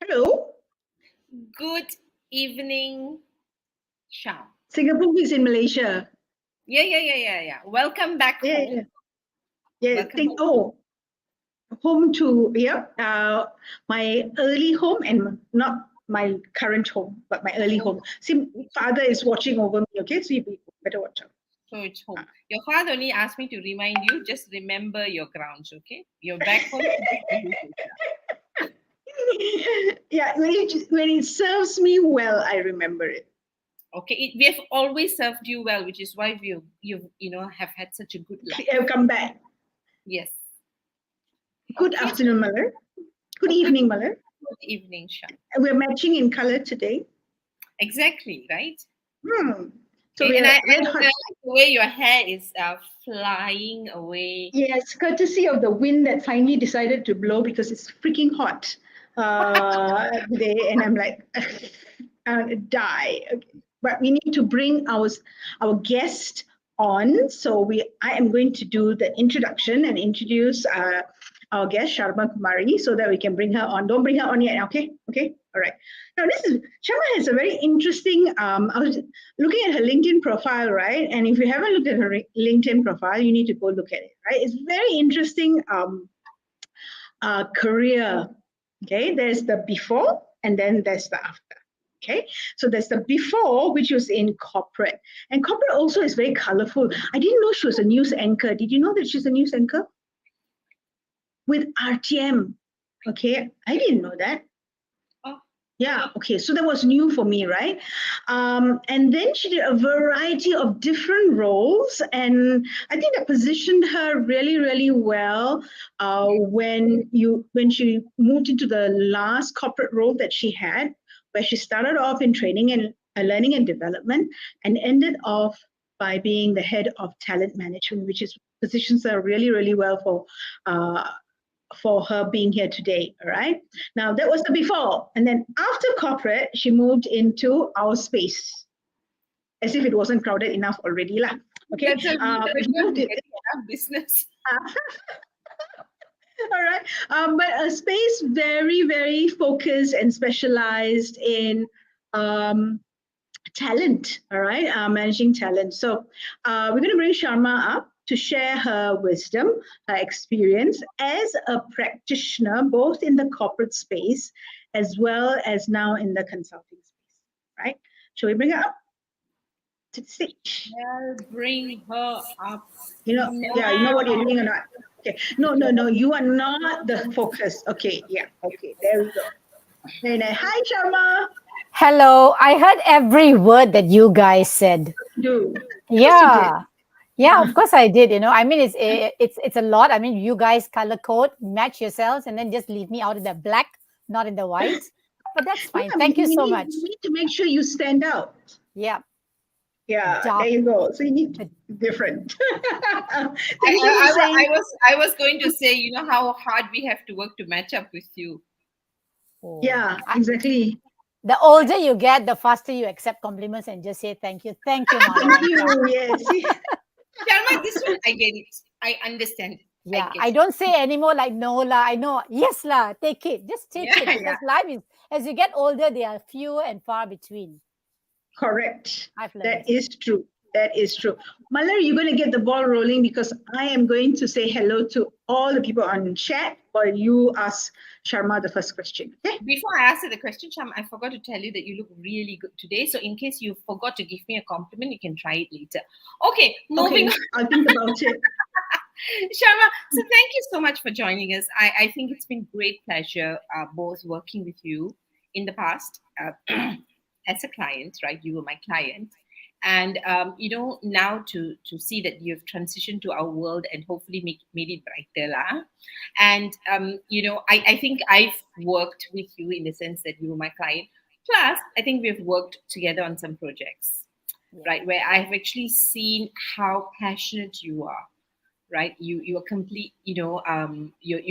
Hello. Good evening, Sham. Singapore is in Malaysia. Yeah. Welcome back home. Welcome home to my early home and not my current home, but my early home. See, father is watching over me. Okay, so you better watch out. So it's home. Your father only asked me to remind you. Just remember your grounds. Okay, you're back home. Yeah, when it serves me well, I remember it. Okay, we have always served you well, which is why you have had such a good life. I've come back. Yes. Good afternoon, Mother. Good evening, Mother. Good evening, Sham. We're matching in color today. Exactly, right? So I like the way your hair is flying away. Yes, courtesy of the wind that finally decided to blow because it's freaking hot today, and I'm like, I want to die. Okay. But we need to bring our guest on, so I am going to do the introduction and introduce our guest Sharma Kumari, so that we can bring her on. Don't bring her on yet, okay? Okay, all right. Now Sharma has a very interesting. I was looking at her LinkedIn profile, right? And if you haven't looked at her LinkedIn profile, you need to go look at it, right? It's very interesting career. Okay, there's the before and then there's the after. Okay, so there's the before, which was in corporate, and corporate also is very colorful. I didn't know she was a news anchor. Did you know that she's a news anchor with RTM? Okay, I didn't know that. Yeah, okay, so that was new for me, right? And then she did a variety of different roles, and I think that positioned her really, really well when she moved into the last corporate role that she had, where she started off in training and learning and development, and ended off by being the head of talent management, which positions her really, really well for her being here today. All right. Now that was the before. And then after corporate, she moved into our space. As if it wasn't crowded enough already. Okay. Business. All right. But a space very, very focused and specialized in talent. All right. Managing talent. So we're going to bring Sharma up to share her wisdom, her experience as a practitioner, both in the corporate space as well as now in the consulting space. Right? Shall we bring her up to the stage? I'll bring her up. You know what you're doing or not? Okay. No. You are not the focus. Okay. Yeah. Okay. There we go. Very nice. Hi, Sharma. Hello. I heard every word that you guys said. Do. Yeah. Yeah, of course I did. I mean, it's a lot. I mean, you guys color code, match yourselves, and then just leave me out in the black, not in the white. But that's fine. Thank you so much. You need to make sure you stand out. Yeah. Yeah, there you go. So you need to be different. I was going to say, how hard we have to work to match up with you. Oh. Yeah, exactly. The older you get, the faster you accept compliments and just say thank you. Thank you, Mama. Thank you. Yes. Sharma, this one I get it. I understand. Yeah, I don't say anymore like no la. I know. Yes la. Take it. Just take it. Because life is, as you get older, they are fewer and far between. Correct. I've learned. That is true. That is true. Mallory, you're going to get the ball rolling because I am going to say hello to all the people on chat while you ask Sharma the first question. Okay? Before I answer the question, Sham, I forgot to tell you that you look really good today. So in case you forgot to give me a compliment, you can try it later. Okay, moving on. I'll think about it. Sharma, so thank you so much for joining us. I think it's been great pleasure both working with you in the past as a client, right? You were my client. And, now to see that you've transitioned to our world and hopefully made it brighter. And, I think I've worked with you in the sense that you were my client. Plus, I think we've worked together on some projects, right? Where I've actually seen how passionate you are, right? You are complete, you're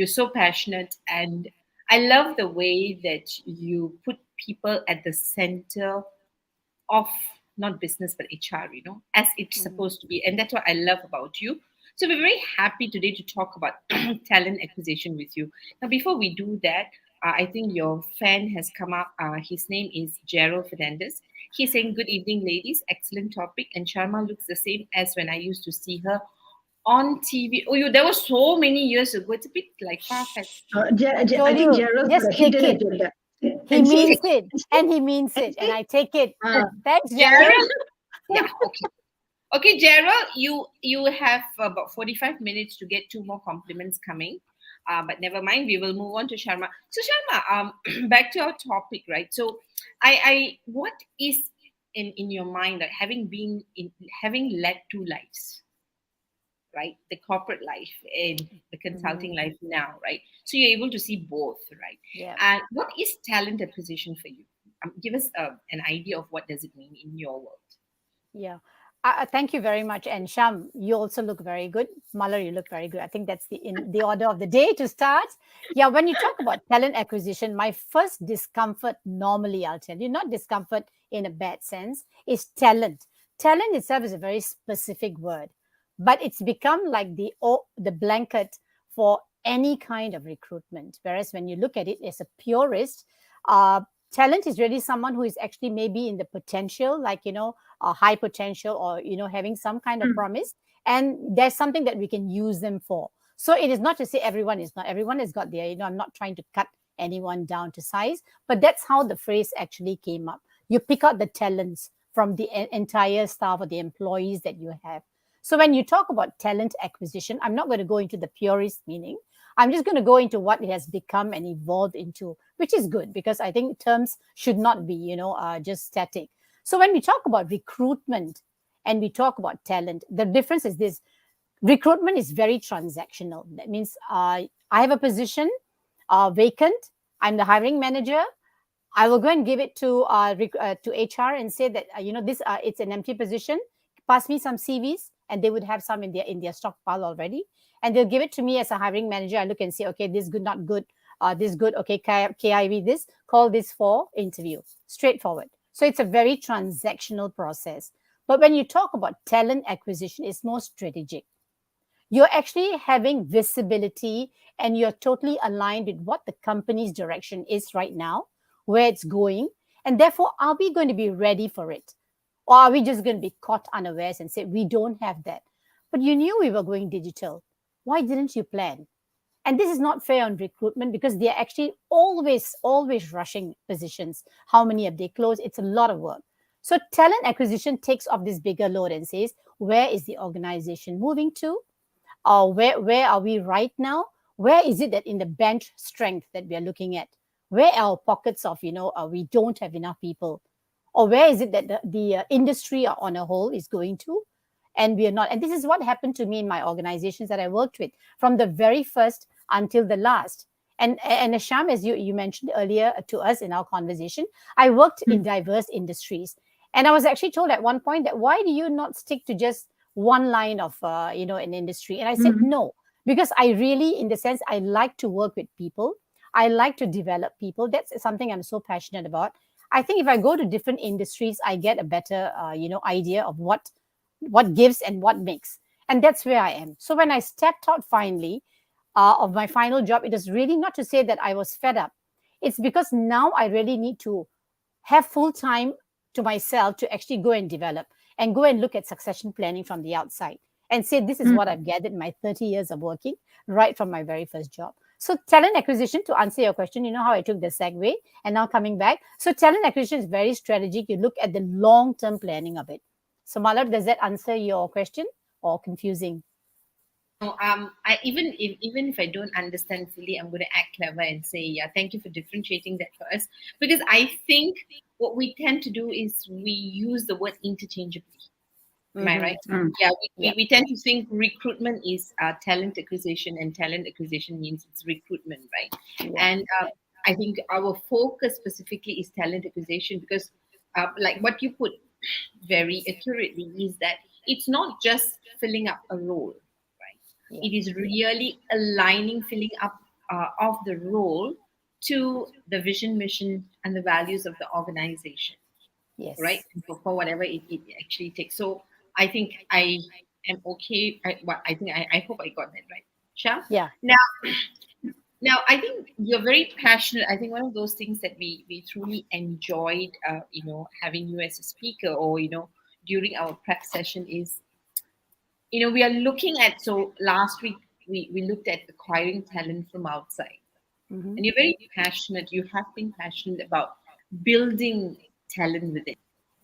so passionate. And I love the way that you put people at the center of not business but HR, as it's supposed to be. And that's what I love about you. So we're very happy today to talk about talent acquisition with you. Now, before we do that, I think your fan has come up. His name is Gerald Fernandez. He's saying, "Good evening, ladies. Excellent topic. And Sharma looks the same as when I used to see her on TV." Oh, that was so many years ago. It's a bit like far-fetched. I I told think you, Gerald's just got a take hidden it. agenda. He And see, means it, and he means it, and I take it. Thanks, Gerald. Gerald? Yeah, okay. Okay, Gerald, you have about 45 minutes to get 2 more compliments coming. But never mind, we will move on to Sharma. So Sharma, back to our topic, right? So I what is in your mind that having led 2 lives, right? The corporate life and the consulting life now, right? So you're able to see both, right? Yeah. And what is talent acquisition for you? Give us an idea of what does it mean in your world. Yeah. Thank you very much. And Sham, you also look very good. Malar, you look very good. I think that's in the order of the day to start. Yeah, when you talk about talent acquisition, my first discomfort, normally I'll tell you, not discomfort in a bad sense, is talent. Talent itself is a very specific word, but it's become like the blanket for any kind of recruitment. Whereas when you look at it as a purist, talent is really someone who is actually maybe in the potential, like, a high potential, or having some kind of promise, and there's something that we can use them for. So it is not to say everyone has got their, I'm not trying to cut anyone down to size, but that's how the phrase actually came up. You pick out the talents from the entire staff or the employees that you have. So when you talk about talent acquisition, I'm not going to go into the purist meaning. I'm just going to go into what it has become and evolved into, which is good, because I think terms should not be, just static. So when we talk about recruitment and we talk about talent, the difference is this: recruitment is very transactional. That means I have a position vacant. I'm the hiring manager. I will go and give it to HR and say that this it's an empty position. Pass me some CVs, and they would have some in their stockpile already, and they'll give it to me as a hiring manager. I look and say, okay, this good, not good. This good, okay, KIV this, call this for interview. Straightforward. So it's a very transactional process. But when you talk about talent acquisition, it's more strategic. You're actually having visibility, and you're totally aligned with what the company's direction is right now, where it's going. And therefore, are we going to be ready for it? Or are we just going to be caught unawares and say, we don't have that? But you knew we were going digital. Why didn't you plan? And this is not fair on recruitment, because they're actually always rushing positions. How many have they closed? It's a lot of work. So talent acquisition takes off this bigger load and says, where is the organization moving to? Or where are we right now? Where is it that in the bench strength that we are looking at? Where are pockets of, we don't have enough people? Or where is it that the industry on a whole is going to? And we are not. And this is what happened to me in my organizations that I worked with, from the very first until the last. And Asham, as you mentioned earlier to us in our conversation, I worked in diverse industries. And I was actually told at one point that, why do you not stick to just one line of, an industry? And I said, no, because I really, in the sense, I like to work with people. I like to develop people. That's something I'm so passionate about. I think if I go to different industries, I get a better, idea of what gives and what makes. And that's where I am. So when I stepped out finally of my final job, it is really not to say that I was fed up. It's because now I really need to have full time to myself to actually go and develop and go and look at succession planning from the outside and say, this is what I've gathered in my 30 years of working right from my very first job. So talent acquisition, to answer your question, you know how I took the segue and now coming back. So talent acquisition is very strategic. You look at the long-term planning of it. So Malab, does that answer your question or confusing? No, even if I don't understand fully, I'm going to act clever and say, yeah, thank you for differentiating that for us. Because I think what we tend to do is we use the word interchangeably. Am I right? Yeah, we tend to think recruitment is talent acquisition, and talent acquisition means it's recruitment, right? Yeah. And I think our focus specifically is talent acquisition, because like what you put very accurately is that it's not just filling up a role, right? Yeah. It is really aligning, filling up of the role to the vision, mission, and the values of the organization. Yes. Right? For whatever it actually takes. So I think I am okay. I hope I got that right. Sure? Yeah. Now, Now, I think you're very passionate. I think one of those things that we truly enjoyed, having you as a speaker, or during our prep session is, we are looking at. So last week we looked at acquiring talent from outside, Mm-hmm. and you're very passionate. You have been passionate about building talent within,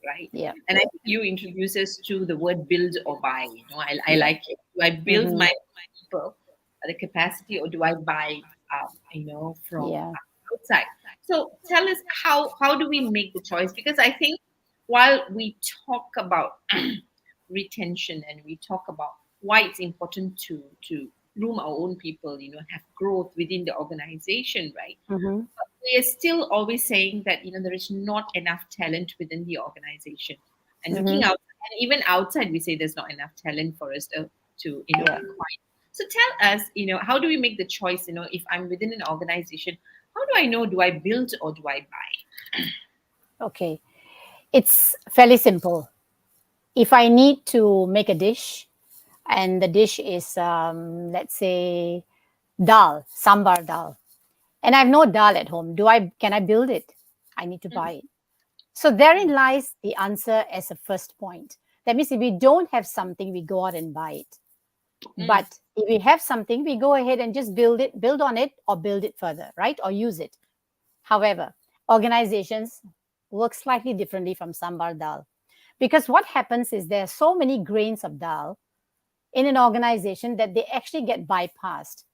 right? Yeah. And I think you introduce us to the word build or buy. I Yeah. like it. Do I build Mm-hmm. my people the capacity, or do I buy, from Yeah. outside? So tell us, how do we make the choice? Because I think while we talk about retention, and we talk about why it's important to groom our own people, have growth within the organization, right? Mm-hmm. We are still always saying that there is not enough talent within the organization, and looking Mm-hmm. out, and even outside we say there's not enough talent for us to Yeah. acquire. So tell us, how do we make the choice? If I'm within an organization, how do I know, do I build or do I buy? Okay. It's fairly simple. If I need to make a dish, and the dish is, let's say, dal, sambar dal, and I have no dal at home, can I build it? I need to Mm, buy it. So therein mm, lies the answer as a first point. That means if we don't have something, we go out and buy it. mm, But if we have something, we go ahead and just build on it, or build it further, right? Or use it. However, organizations work slightly differently from sambar dal, because what happens is there are so many grains of dal in an organization that they actually get bypassed.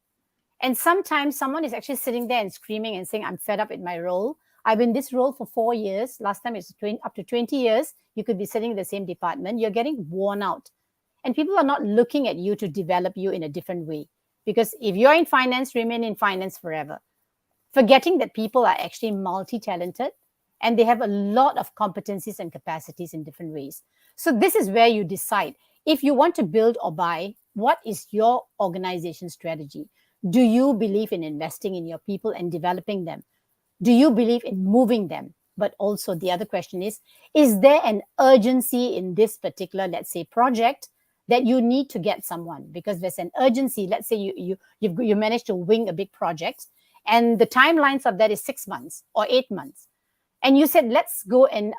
And sometimes someone is actually sitting there and screaming and saying, I'm fed up with my role. I've been in this role for 4 years. Last time it's up to 20 years. You could be sitting in the same department. You're getting worn out. And people are not looking at you to develop you in a different way. Because if you're in finance, remain in finance forever, forgetting that people are actually multi-talented and they have a lot of competencies and capacities in different ways. So this is where you decide if you want to build or buy. What is your organization strategy? Do you believe in investing in your people and developing them? Do you believe in moving them? But also the other question is there an urgency in this particular, let's say, project, that you need to get someone? Because there's an urgency. Let's say you managed to wing a big project, and the timelines of that is 6 months or 8 months, and you said, let's go and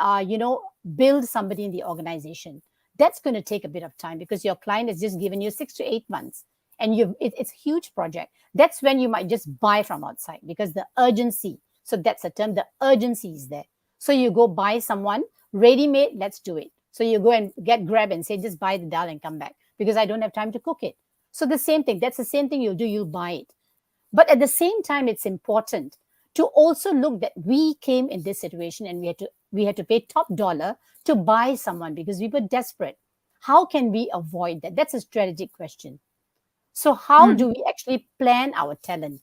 build somebody in the organization. That's going to take a bit of time, because your client has just given you 6 to 8 months, and it's a huge project. That's when you might just buy from outside, because the urgency, so that's a term, the urgency is there. So you go buy someone ready made, let's do it. So you go and get Grab and say, just buy the dal and come back, because I don't have time to cook it. So the same thing, that's the same thing you'll do, you'll buy it. But at the same time, it's important to also look that we came in this situation and we had to pay top dollar to buy someone because we were desperate. How can we avoid that? That's a strategic question. So how Mm. do we actually plan our talent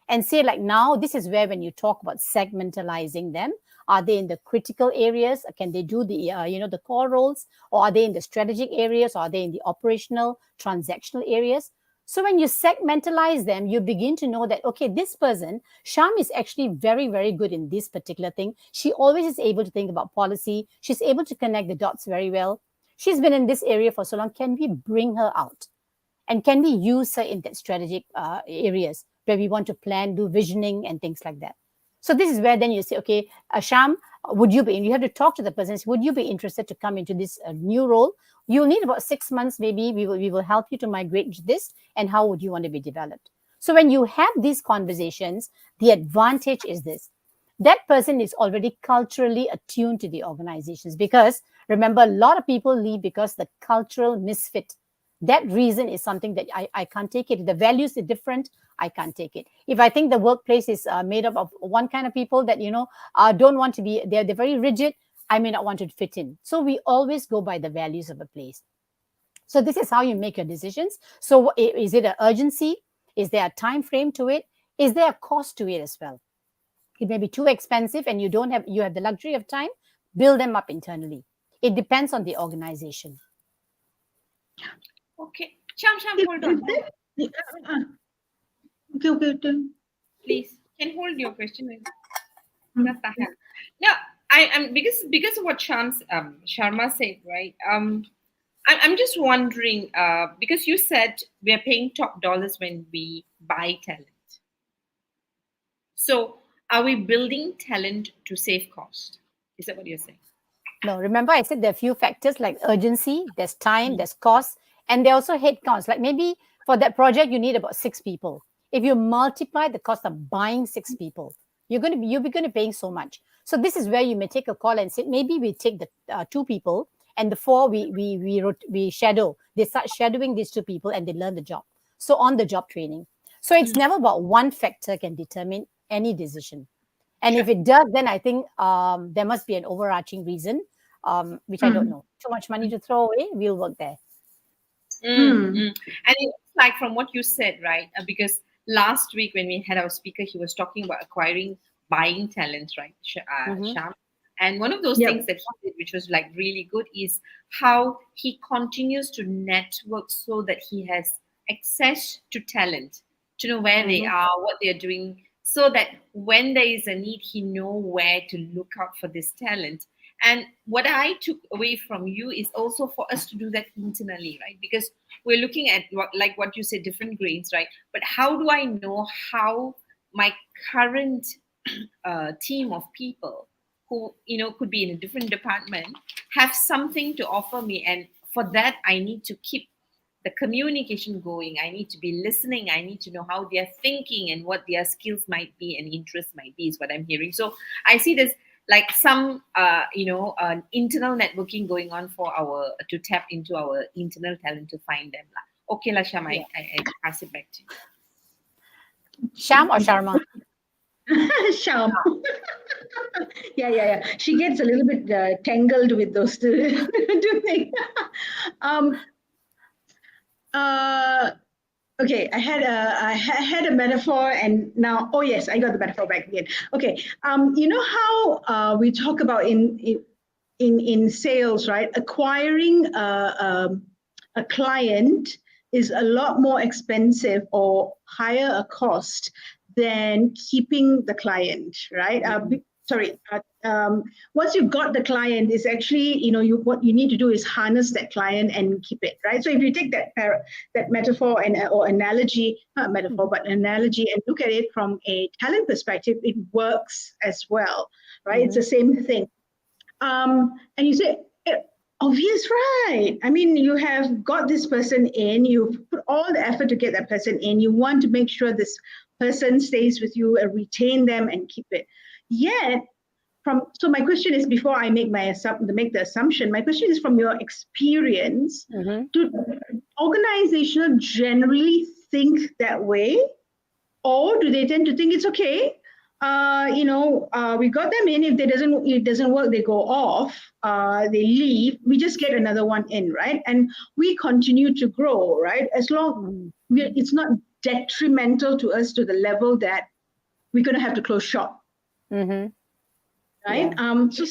and say, like, now this is where, when you talk about segmentalizing them, are they in the critical areas? Can they do the core roles, or are they in the strategic areas, or are they in the operational transactional areas? So when you segmentalize them, you begin to know that, okay, this person, Sham, is actually very, very good in this particular thing. She always is able to think about policy. She's able to connect the dots very well. She's been in this area for so long. Can we bring her out? And can we use her in that strategic areas where we want to plan, do visioning and things like that? So this is where then you say, okay, Sham, you have to talk to the person. Would you be interested to come into this new role? You'll need about 6 months, maybe. We will help you to migrate to this. And how would you want to be developed? So when you have these conversations, the advantage is this: that person is already culturally attuned to the organizations. Because remember, a lot of people leave because the cultural misfit. That reason is something that I can't take it. The values are different. I can't take it. If I think the workplace is made up of one kind of people that, don't want to be, they're very rigid, I may not want to fit in. So we always go by the values of a place. So this is how you make your decisions. So is it an urgency? Is there a time frame to it? Is there a cost to it as well? It may be too expensive and you have the luxury of time. Build them up internally. It depends on the organization. Okay, Sham, If, hold if on, that, yeah, okay. please. Can hold your question. Mm. Yeah, I'm because of what Sharma said, right? I'm just wondering, because you said we are paying top dollars when we buy talent. So are we building talent to save cost? Is that what you're saying? No, remember I said there are a few factors like urgency, there's time, there's cost, and there are also headcounts. Like maybe for that project, you need about 6 people. If you multiply the cost of buying 6 people, you'll be going to paying so much. So this is where you may take a call and say maybe we take the 2 people and the 4 we shadow. They start shadowing these 2 people and they learn the job. So on the job training. So it's never about one factor can determine any decision. And if it does, then I think there must be an overarching reason, which I don't know. Too much money to throw away, we'll work there. And it's like from what you said, right? Because last week when we had our speaker, he was talking about acquiring buying talents, right, Sham? And one of those things that he did, which was like really good, is how he continues to network so that he has access to talent, to know where they are, what they're doing, so that when there is a need, he know where to look out for this talent. And what I took away from you is also for us to do that internally, right? Because we're looking at like what you said, different grades, right? But how do I know how my current team of people who could be in a different department have something to offer me? And for that, I need to keep the communication going. I need to be listening. I need to know how they're thinking and what their skills might be and interests might be, is what I'm hearing. So I see this like some internal networking going on for to tap into our internal talent to find them. Okay, Sham, I pass it back to you. Sham or Sharma? Sham. Yeah. She gets a little bit tangled with those two things. Okay, I had a metaphor, and now, oh yes, I got the metaphor back again. Okay, you know how we talk about in sales, right? Acquiring a client is a lot more expensive or higher a cost than keeping the client, right? Once you've got the client, is actually, what you need to do is harness that client and keep it, right? So if you take that metaphor or analogy, not metaphor, but analogy, and look at it from a talent perspective, it works as well, right? It's the same thing. And you say, obvious, right? I mean, you have got this person in, you've put all the effort to get that person in, you want to make sure this person stays with you and retain them and keep it. Yet, so my question is, before I make the assumption, my question is, from your experience, do organizations generally think that way, or do they tend to think it's okay? We got them in. If it doesn't work, they go off. They leave. We just get another one in, right? And we continue to grow, right? As long it's not detrimental to us to the level that we're going to have to close shop. Right? Yeah. So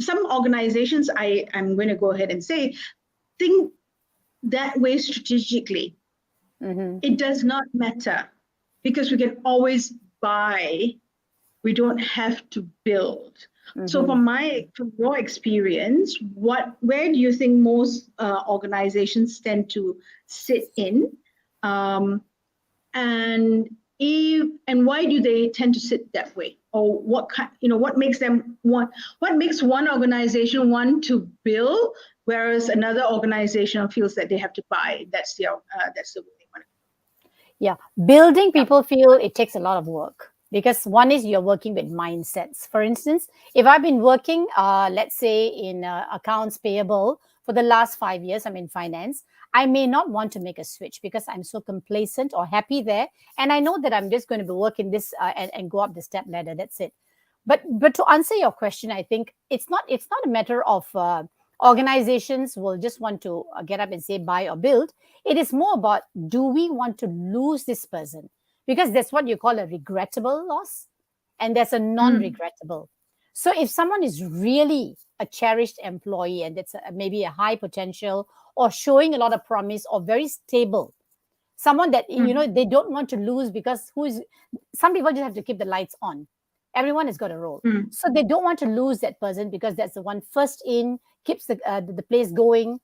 some organizations, I'm going to go ahead and say, think that way strategically. It does not matter, because we can always buy. We don't have to build. So from your experience, where do you think most organizations tend to sit in? And why do they tend to sit that way? Or what makes one organization want to build, whereas another organization feels that they have to buy? That's the way they want it. Yeah, building, people feel it takes a lot of work, because one is you're working with mindsets. For instance, if I've been working, let's say in accounts payable for the last 5 years, I'm in finance, I may not want to make a switch because I'm so complacent or happy there. And I know that I'm just going to be working this and go up the step ladder. That's it. But to answer your question, I think it's not a matter of organizations will just want to get up and say buy or build. It is more about, do we want to lose this person? Because that's what you call a regrettable loss, and there's a non-regrettable. So if someone is really a cherished employee and it's maybe a high potential or showing a lot of promise or very stable, someone that they don't want to lose, because some people just have to keep the lights on. Everyone has got a role. So they don't want to lose that person, because that's the one first in, keeps the place going,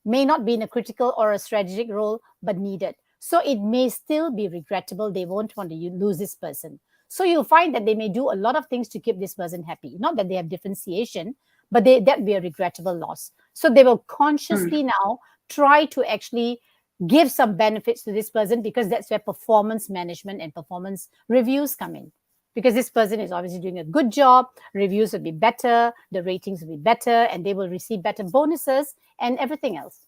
may not be in a critical or a strategic role, but needed. So it may still be regrettable. They won't want to lose this person. So you'll find that they may do a lot of things to keep this person happy. Not that they have differentiation, but that be a regrettable loss. So they will consciously now try to actually give some benefits to this person, because that's where performance management and performance reviews come in. Because this person is obviously doing a good job, reviews will be better, the ratings will be better, and they will receive better bonuses and everything else,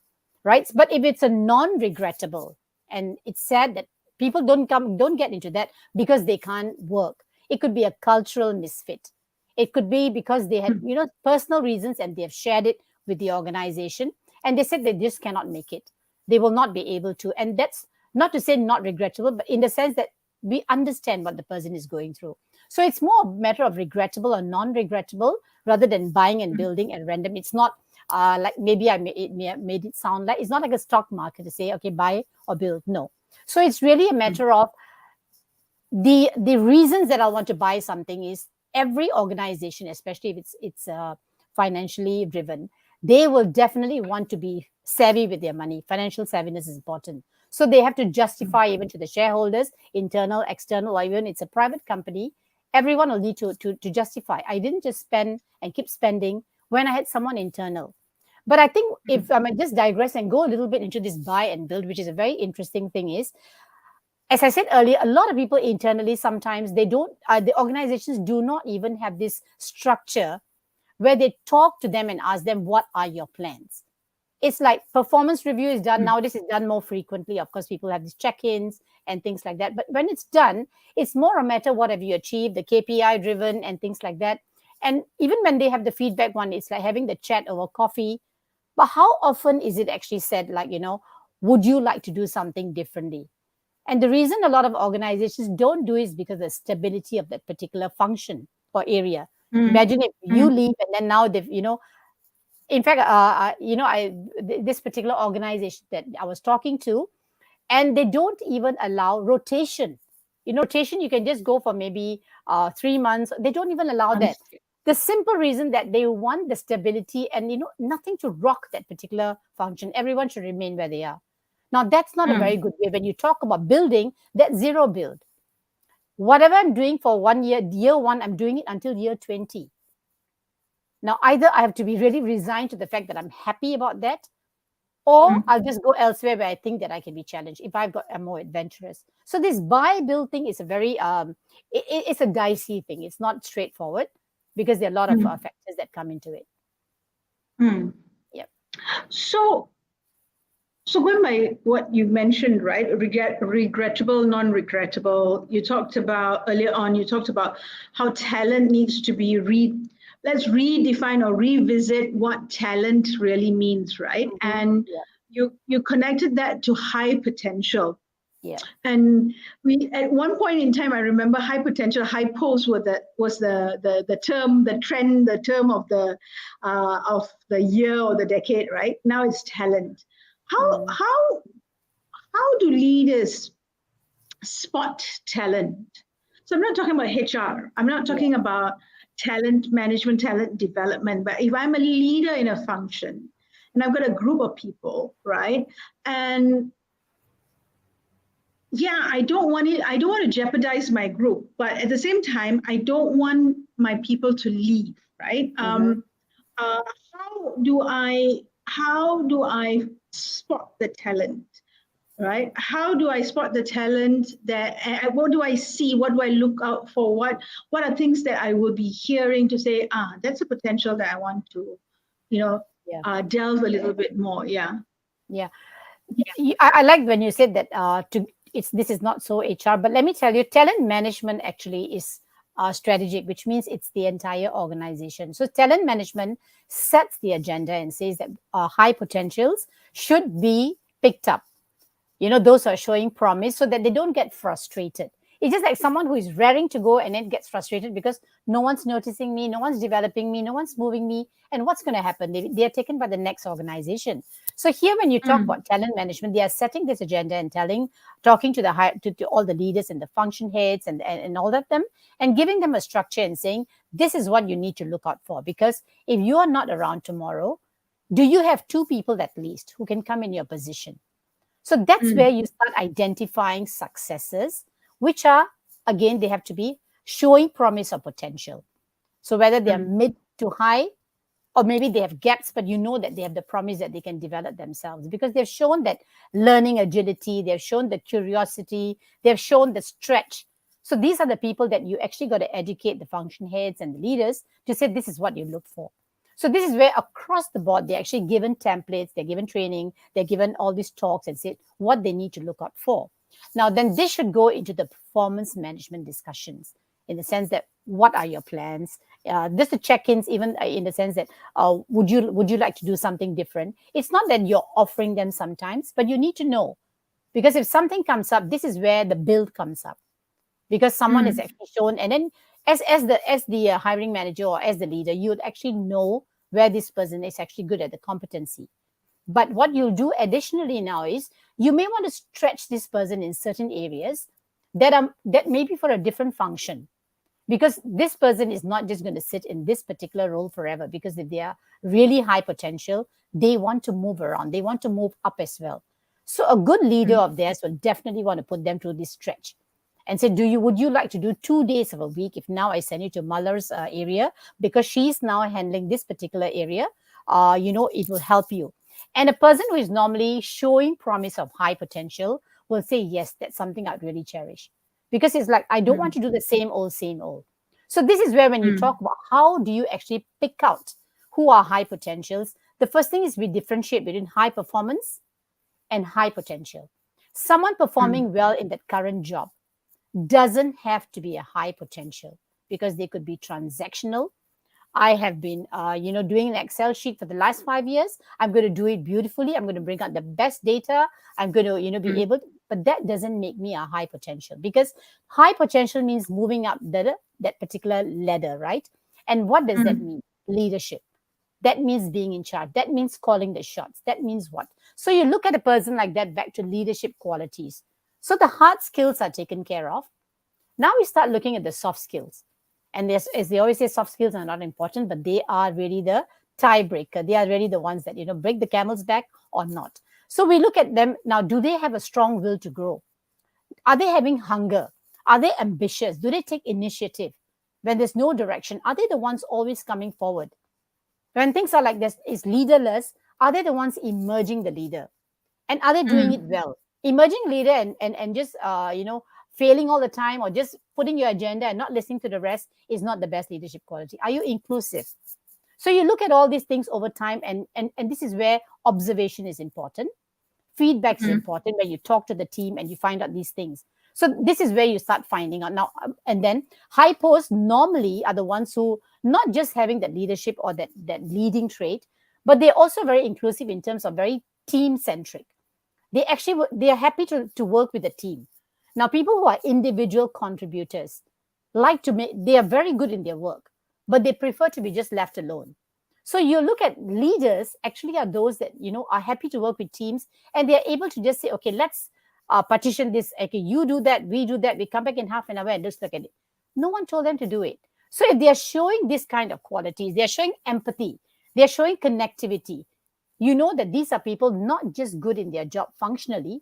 right? But if it's a non-regrettable, and it's sad that people don't get into that because they can't work. It could be a cultural misfit. It could be because they had, personal reasons, and they have shared it with the organization, and they said they just cannot make it. They will not be able to. And that's not to say not regrettable, but in the sense that we understand what the person is going through. So it's more a matter of regrettable or non-regrettable rather than buying and building and random. It's not like maybe I made it sound like it's not like a stock market to say, okay, buy or build. No. So it's really a matter of the reasons that I want to buy something is every organization, especially if it's financially driven, they will definitely want to be savvy with their money. Financial savviness is important. So they have to justify even to the shareholders, internal, external, or even it's a private company. Everyone will need to justify. I didn't just spend and keep spending when I had someone internal. But I think if I might just digress and go a little bit into this buy and build, which is a very interesting thing, is, as I said earlier, a lot of people internally, sometimes they don't, the organizations do not even have this structure where they talk to them and ask them, what are your plans? It's like performance review is done. Nowadays it's done more frequently. Of course, people have these check-ins and things like that. But when it's done, it's more a matter what have you achieved, the KPI driven and things like that. And even when they have the feedback one, it's like having the chat over coffee. But how often is it actually said, like, would you like to do something differently? And the reason a lot of organizations don't do is because of the stability of that particular function or area. Imagine if you leave and then now they've, in fact, this particular organization that I was talking to, and they don't even allow rotation. Rotation, you can just go for maybe 3 months. They don't even allow that. The simple reason that they want the stability and, nothing to rock that particular function. Everyone should remain where they are. Now, that's not a very good way. When you talk about building, that's zero build. Whatever I'm doing for 1 year, year one, I'm doing it until year 20. Now, either I have to be really resigned to the fact that I'm happy about that, or I'll just go elsewhere where I think that I can be challenged if I'm more adventurous. So this buy build thing is a very, it's a dicey thing. It's not straightforward because there are a lot of factors that come into it. Yep. So going by what you mentioned, right? Regrettable, non-regrettable. You talked about earlier on, how talent needs to be let's redefine or revisit what talent really means, right? And you connected that to high potential. Yeah. And we, at one point in time, I remember high potential, high pulse was the term, the trend, the term of the year or the decade, right? Now it's talent. How do leaders spot talent? So I'm not talking about HR. I'm not talking about talent management, talent development. But if I'm a leader in a function and I've got a group of people, right? And I don't want to jeopardize my group, but at the same time, I don't want my people to leave, right? How do I spot the talent, right? How do I spot the talent what do I see? What do I look out for? What are things that I will be hearing to say, that's a potential that I want to, delve a little bit more. Yeah. I like when you said that this is not so HR, but let me tell you, talent management actually is strategic, which means it's the entire organization. So talent management sets the agenda and says that high potentials should be picked up. Those are showing promise so that they don't get frustrated. It's just like someone who is raring to go and then gets frustrated because no one's noticing me, no one's developing me, no one's moving me. And what's going to happen? They are taken by the next organization. So here, when you talk about talent management, they are setting this agenda and talking to all the leaders and the function heads and all of them, and giving them a structure and saying, this is what you need to look out for. Because if you are not around tomorrow, do you have 2 people at least who can come in your position? So that's where you start identifying successes, which are, again, they have to be showing promise or potential. So whether they are mid to high, or maybe they have gaps, but you know that they have the promise that they can develop themselves because they've shown that learning agility, they've shown the curiosity, they've shown the stretch. So these are the people that you actually got to educate the function heads and the leaders to say this is what you look for. So this is where across the board, they're actually given templates, they're given training, they're given all these talks and say what they need to look out for. Now, then this should go into the performance management discussions in the sense that what are your plans? Just the check-ins, even in the sense that would you like to do something different? It's not that you're offering them sometimes, but you need to know, because if something comes up, this is where the build comes up, because someone is actually shown, and then as the hiring manager or as the leader, you would actually know where this person is actually good at the competency. But what you'll do additionally now is you may want to stretch this person in certain areas that may be for a different function, because this person is not just going to sit in this particular role forever, because if they are really high potential, they want to move around, they want to move up as well. So a good leader of theirs will definitely want to put them through this stretch and say, would you like to do 2 days of a week if now I send you to Muller's area because she's now handling this particular area, it will help you. And a person who is normally showing promise of high potential will say, yes, that's something I'd really cherish. Because it's like, I don't want to do the same old. So this is where when you talk about how do you actually pick out who are high potentials, the first thing is we differentiate between high performance and high potential. Someone performing well in that current job doesn't have to be a high potential, because they could be transactional. I have been, doing an Excel sheet for the last 5 years. I'm going to do it beautifully. I'm going to bring out the best data. I'm going to, be able to, but that doesn't make me a high potential, because high potential means moving up that particular ladder, right? And what does that mean? Leadership. That means being in charge. That means calling the shots. That means what? So you look at a person like that back to leadership qualities. So the hard skills are taken care of. Now we start looking at the soft skills. And as they always say, soft skills are not important, but they are really the tiebreaker. They are really the ones that, break the camel's back or not. So we look at them now. Do they have a strong will to grow? Are they having hunger? Are they ambitious? Do they take initiative? When there's no direction, are they the ones always coming forward? When things are like this, is leaderless, are they the ones emerging the leader? And are they doing it well? Emerging leader and just, failing all the time, or just putting your agenda and not listening to the rest is not the best leadership quality. Are you inclusive? So you look at all these things over time, and this is where observation is important. Feedback is important, when you talk to the team and you find out these things. So this is where you start finding out now. And then high posts normally are the ones who not just having that leadership or that leading trait, but they're also very inclusive in terms of very team centric. They are happy to work with a team. Now, people who are individual contributors they are very good in their work, but they prefer to be just left alone. So you look at leaders actually are those that, are happy to work with teams, and they're able to just say, okay, let's partition this. Okay, you do that, we do that. We come back in half an hour and just look at it. No one told them to do it. So if they're showing this kind of qualities, they're showing empathy, they're showing connectivity, you know that these are people not just good in their job functionally,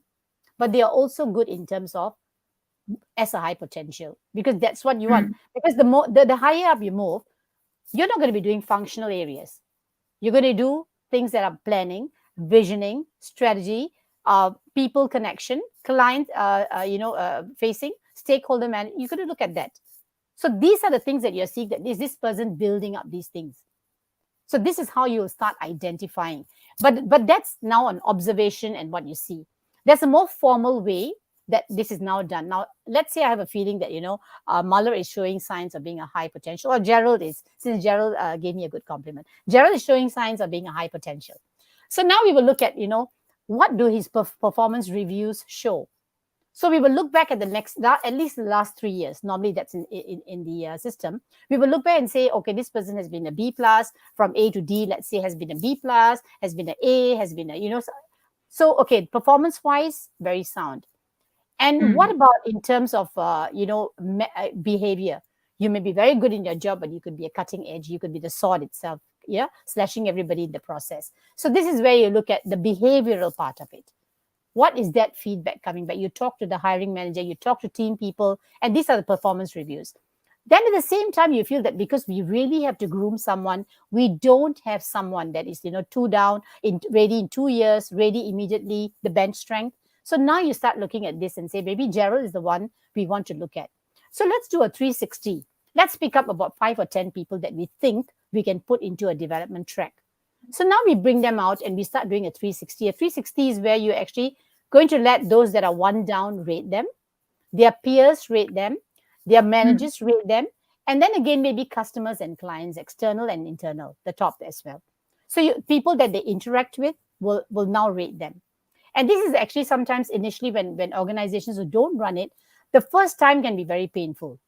but they are also good in terms of as a high potential, because that's what you want. Because the higher up you move, you're not going to be doing functional areas. You're going to do things that are planning, visioning, strategy, people connection, client, facing, stakeholder management. You're going to look at that. So these are the things that you're seeing, that is this person building up these things. So this is how you will start identifying. But that's now an observation and what you see. There's a more formal way that this is now done. Now, let's say I have a feeling that, Muller is showing signs of being a high potential, or Gerald is, since Gerald gave me a good compliment. Gerald is showing signs of being a high potential. So now we will look at, what do his performance reviews show? So we will look back at at least the last 3 years. Normally that's in the system. We will look back and say, okay, this person has been a B plus, from A to D, let's say, has been a B plus, has been an A, has been a, so okay, performance-wise, very sound. And what about in terms of, behavior? You may be very good in your job, but you could be a cutting edge. You could be the sword itself, slashing everybody in the process. So this is where you look at the behavioral part of it. What is that feedback coming back? You talk to the hiring manager, you talk to team people, and these are the performance reviews. Then at the same time, you feel that because we really have to groom someone, we don't have someone that is, 2 down, ready in 2 years, ready immediately, the bench strength. So now you start looking at this and say, maybe Gerald is the one we want to look at. So let's do a 360. Let's pick up about 5 or 10 people that we think we can put into a development track. So now we bring them out and we start doing a 360. A 360 is where you're actually going to let those that are 1 down rate them, their peers rate them, their managers rate them, and then again, maybe customers and clients, external and internal, the top as well. So people that they interact with will now rate them. And this is actually sometimes initially when organizations who don't run it, the first time can be very painful.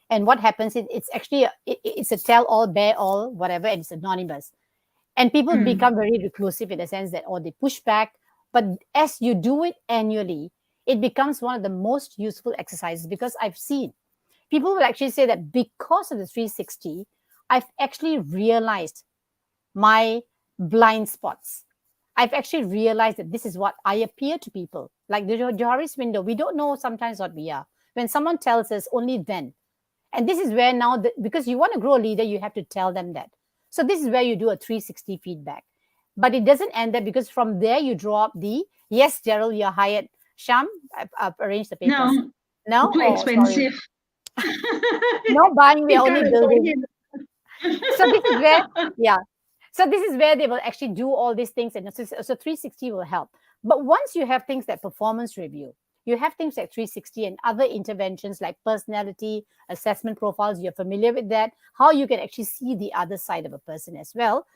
And what happens is it's actually it's a tell all, bear all, whatever, and it's anonymous. And people become very reclusive in the sense that, they push back. But as you do it annually, it becomes one of the most useful exercises, because I've seen people will actually say that because of the 360, I've actually realized my blind spots. I've actually realized that this is what I appear to people. Like the Johari's window, we don't know sometimes what we are. When someone tells us, only then. And this is where now, because you want to grow a leader, you have to tell them that. So this is where you do a 360 feedback. But it doesn't end there, because from there you draw up yes, Gerald, you're hired. Sham, I've arranged the papers. No? Too expensive. No buying, we're only building. So this is where, So this is where they will actually do all these things. And so 360 will help. But once you have things like performance review, you have things like 360 and other interventions like personality, assessment profiles, you're familiar with that, how you can actually see the other side of a person as well.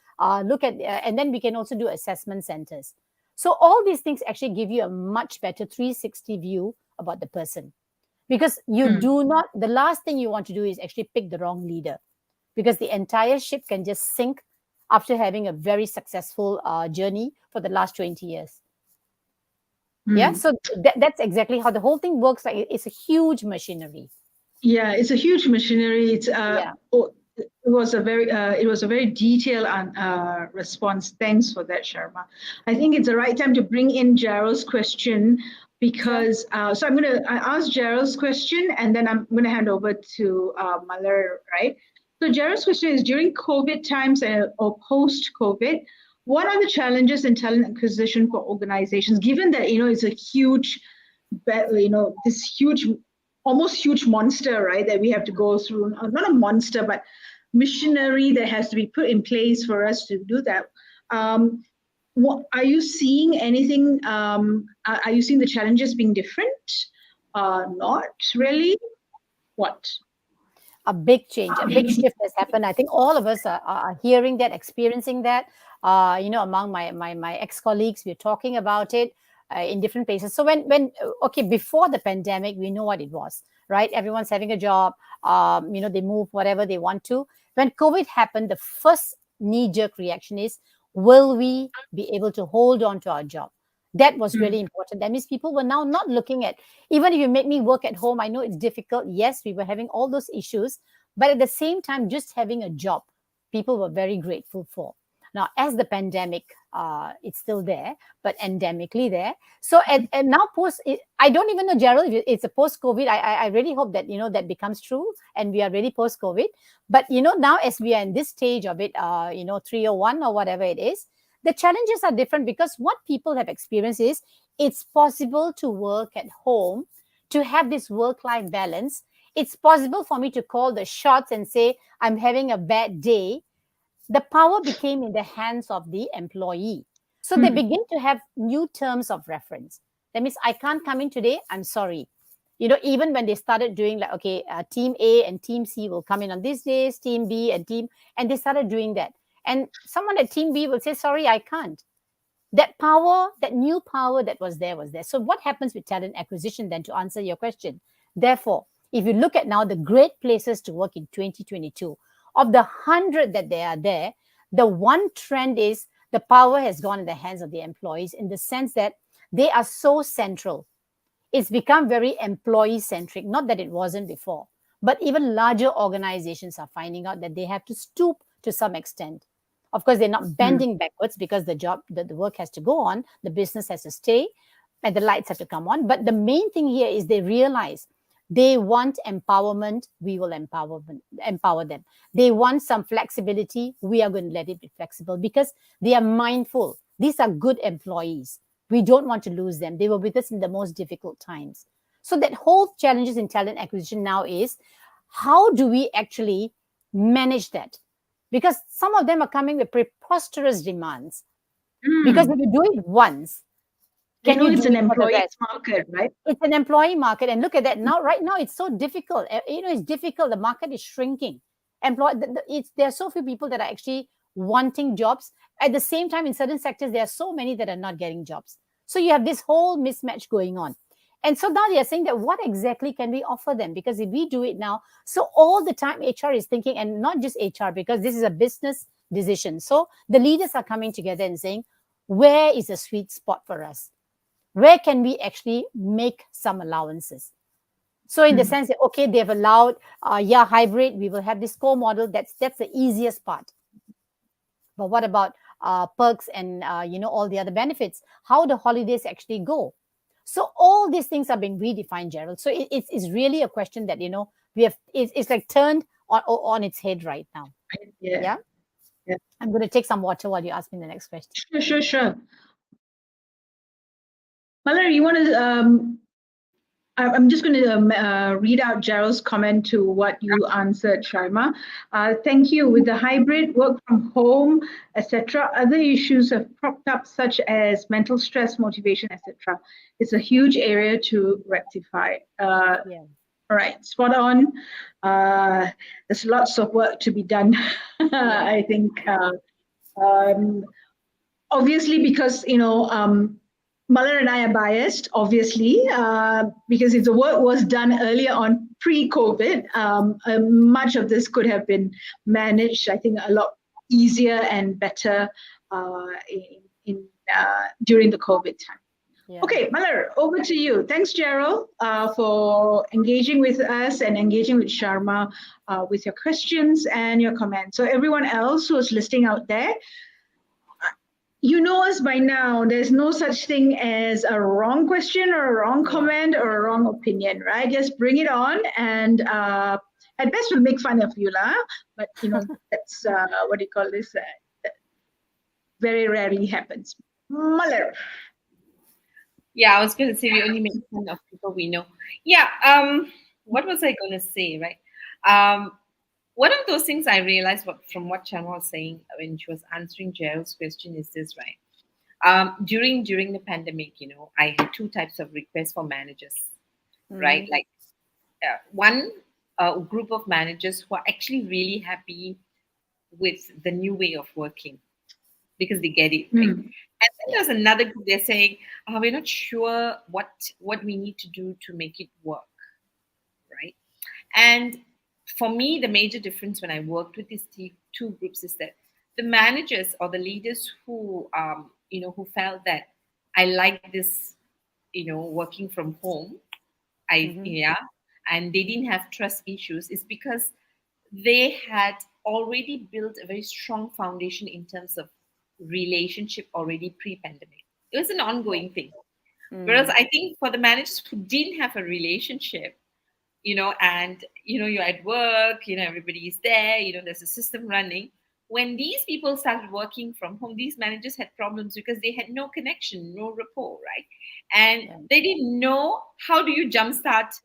Look at, and then we can also do assessment centers. So all these things actually give you a much better 360 view about the person. Because you do not, the last thing you want to do is actually pick the wrong leader, because the entire ship can just sink after having a very successful journey for the last 20 years. Yeah, so that's exactly how the whole thing works. Like, it's a huge machinery. Yeah, it's a huge machinery. It's it was a very detailed response. Thanks for that, Sharma. I think it's the right time to bring in Gerald's question, because so I'm going to ask Gerald's question, and then I'm going to hand over to Malar, right? So Gerald's question is, during COVID times or post-COVID, what are the challenges in talent acquisition for organizations, given that, it's a huge, this huge, almost huge monster, right, that we have to go through, not a monster, but machinery that has to be put in place for us to do that. What are you seeing anything, are you seeing the challenges being different? Not really? What? A big change, a big shift has happened. I think all of us are hearing that, experiencing that. Among my ex-colleagues, we're talking about it in different places. So when before the pandemic, we know what it was, right? Everyone's having a job, they move whatever they want to. When COVID happened, the first knee-jerk reaction is, will we be able to hold on to our job? That was really important. That means people were now not looking at, even if you make me work at home, I know it's difficult. Yes, we were having all those issues, but at the same time, just having a job, people were very grateful for. Now, as the pandemic, it's still there, but endemically there. So, and now I don't even know, Gerald, if it's a post-COVID. I really hope that, that becomes true and we are really post-COVID. But, now as we are in this stage of it, 301 or whatever it is, the challenges are different, because what people have experienced is it's possible to work at home, to have this work-life balance. It's possible for me to call the shots and say, I'm having a bad day. The power became in the hands of the employee. So they begin to have new terms of reference. That means I can't come in today. I'm sorry. Even when they started doing team A and team C will come in on these days, team B and they started doing that. And someone at team B will say, sorry, I can't. That power, that new power that was there. So what happens with talent acquisition then, to answer your question? Therefore, if you look at now the great places to work in 2022, of the 100 that they are there, the one trend is the power has gone in the hands of the employees, in the sense that they are so central. It's become very employee-centric, not that it wasn't before. But even larger organizations are finding out that they have to stoop to some extent. Of course, they're not bending backwards, because the work has to go on, the business has to stay, and the lights have to come on. But the main thing here is they realize They want empowerment, we will empower them. They want some flexibility, we are going to let it be flexible because they are mindful. These are good employees. We don't want to lose them. They were with us in the most difficult times. So that whole challenges in talent acquisition now is, how do we actually manage that? Because some of them are coming with preposterous demands. Because if you do it once, Can you do it's an it for the employee rest? market, right? It's an employee market, and look at that now. Right now, it's so difficult. It's difficult. The market is shrinking. There are so few people that are actually wanting jobs. At the same time, in certain sectors, there are so many that are not getting jobs. So you have this whole mismatch going on. And so now they are saying that what exactly can we offer them? Because if we do it now, so all the time HR is thinking, and not just HR, because this is a business decision. So the leaders are coming together and saying, where is a sweet spot for us? Where can we actually make some allowances? So in the sense that, okay, they've allowed, hybrid, we will have this core model. That's the easiest part. But what about perks and, all the other benefits? How the holidays actually go? So all these things are being redefined, Gerald. So it's really a question that, we have, it's like turned on its head right now. Yeah. I'm going to take some water while you ask me the next question. Sure. Mallory, you want to I'm just going to read out Gerald's comment to what you answered, Sharma. Thank you. With the hybrid, work from home, etc., other issues have propped up, such as mental stress, motivation, etc. It's a huge area to rectify. All right, spot on. There's lots of work to be done. I think, obviously, because Malar and I are biased, obviously, because if the work was done earlier on pre-COVID, much of this could have been managed, I think, a lot easier and better during the COVID time. Okay, Malar, over to you. Thanks, Gerald, for engaging with us and engaging with Sharma with your questions and your comments. So everyone else who is listening out there, you know us by now. There's no such thing as a wrong question or a wrong comment or a wrong opinion, right? Just bring it on, and at best we'll make fun of you, lah. But that's what do you call this? Very rarely happens. Malar. Yeah, I was going to say we only make fun of people we know. Yeah. What was I going to say? Right. One of those things I realized from what Sharma was saying when she was answering Gerald's question is this, right? During the pandemic, I had two types of requests for managers, right? Like one group of managers who are actually really happy with the new way of working because they get it, right? And then there's another group, they're saying, we're not sure what we need to do to make it work, right? And for me, the major difference when I worked with these two groups is that the managers or the leaders who who felt that I like this, working from home, and they didn't have trust issues, is because they had already built a very strong foundation in terms of relationship already pre-pandemic. It was an ongoing thing. Whereas I think for the managers who didn't have a relationship, and you're at work, everybody is there, there's a system running. When these people started working from home, these managers had problems because they had no connection, no rapport, right? And they didn't know how do you jumpstart.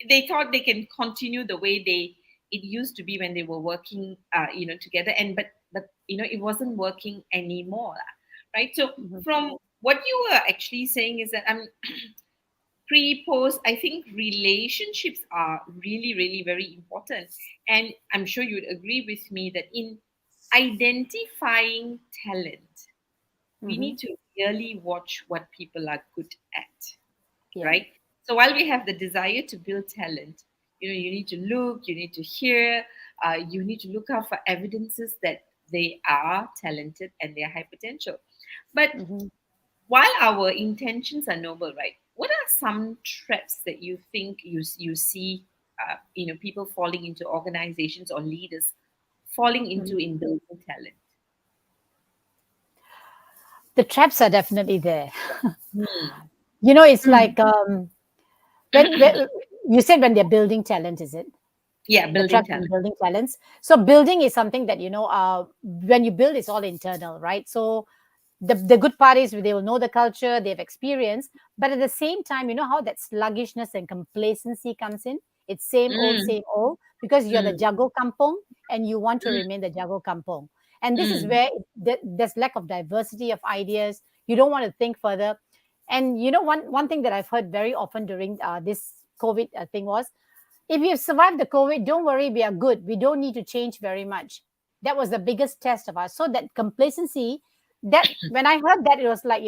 They thought they can continue the way it used to be when they were working, together, but it wasn't working anymore, right? So from what you were actually saying is that pre-post, I think relationships are really, really very important. And I'm sure you would agree with me that in identifying talent, we need to really watch what people are good at, right? So while we have the desire to build talent, you need to look, you need to hear, you need to look out for evidences that they are talented and they are high potential. But while our intentions are noble, right? What are some traps that you think you see, people falling into, organizations or leaders falling into in building talent? The traps are definitely there. It's like when You said when they're building talent, is it? Yeah, The building trap in talent. building talents. So building is something that, when you build, it's all internal, right? So the good part is they will know the culture, they have experience, but at the same time, you know how that sluggishness and complacency comes in. It's Mm, same old, because you're the mm, jago kampong and you want to mm, remain the jago kampong. And this is mm, where there's lack of diversity of ideas. You don't want to think further. And one thing that I've heard very often during this COVID thing was, if we have survived the COVID, don't worry, we are good. We don't need to change very much. That was the biggest test of us. So that complacency, that when I heard that, it was like,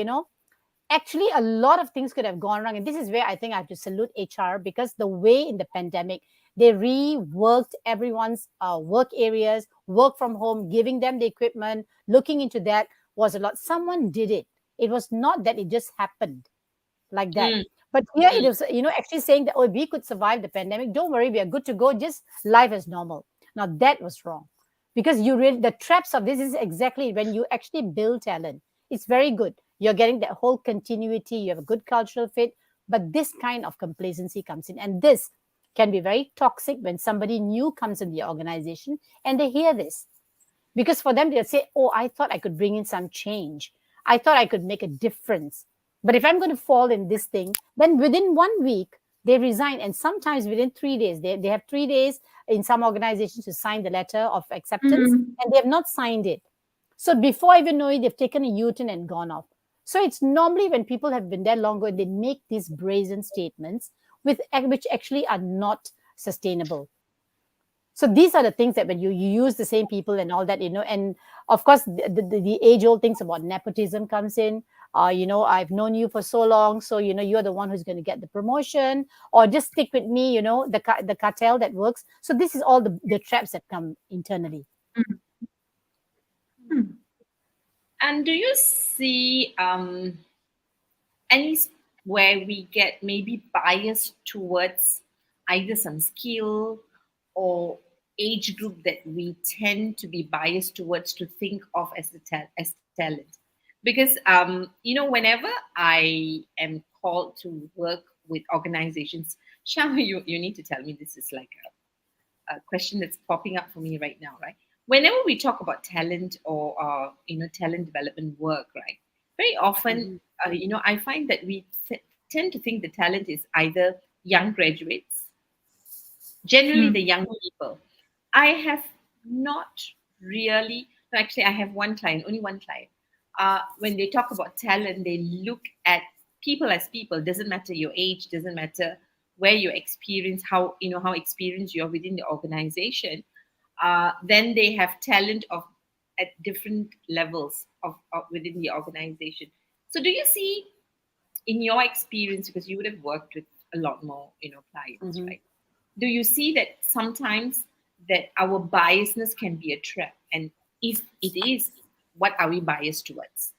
actually a lot of things could have gone wrong. And this is where I think I have to salute HR, because the way in the pandemic, they reworked everyone's work areas, work from home, giving them the equipment, looking into that was a lot. Someone did it. It was not that it just happened like that. mm, But here it mm, is, actually saying that, oh, we could survive the pandemic. Don't worry, we are good to go. Just life as normal. Now that was wrong, because you really, the traps of this is exactly when you actually build talent. It's very good. You're getting that whole continuity. You have a good cultural fit, but this kind of complacency comes in, and this can be very toxic when somebody new comes in the organization and they hear this, because for them they'll say, oh, I thought I could bring in some change, I thought I could make a difference, but if I'm going to fall in this thing, then within 1 week they resign. And sometimes within 3 days, they have 3 days in some organizations to sign the letter of acceptance, Mm. and they have not signed it. So before I even know it, they've taken a U-turn and gone off. So it's normally when people have been there longer, they make these brazen statements which actually are not sustainable. So these are the things that when you use the same people and all that, and of course the age old things about nepotism comes in. I've known you for so long, so you're the one who's going to get the promotion, or just stick with me, the cartel that works. So this is all the traps that come internally. Mm. Mm. And do you see any where we get maybe biased towards either some skill or age group that we tend to be biased towards to think of as as talent? Because whenever I am called to work with organizations, Shama, you need to tell me, this is like a question that's popping up for me right now, right? Whenever we talk about talent or talent development work, right? Very often, Mhm. I find that we tend to think the talent is either young graduates, generally Mm. the young people. I have not really, no, actually, I have one client, only one client. When they talk about talent, they look at people as people. Doesn't matter your age, doesn't matter where your experience, how experienced you are within the organization. Then they have talent of at different levels of within the organization. So, do you see in your experience, because you would have worked with a lot more, clients, Mhm. right? Do you see that sometimes that our biasness can be a trap? And if it is, what are we biased towards?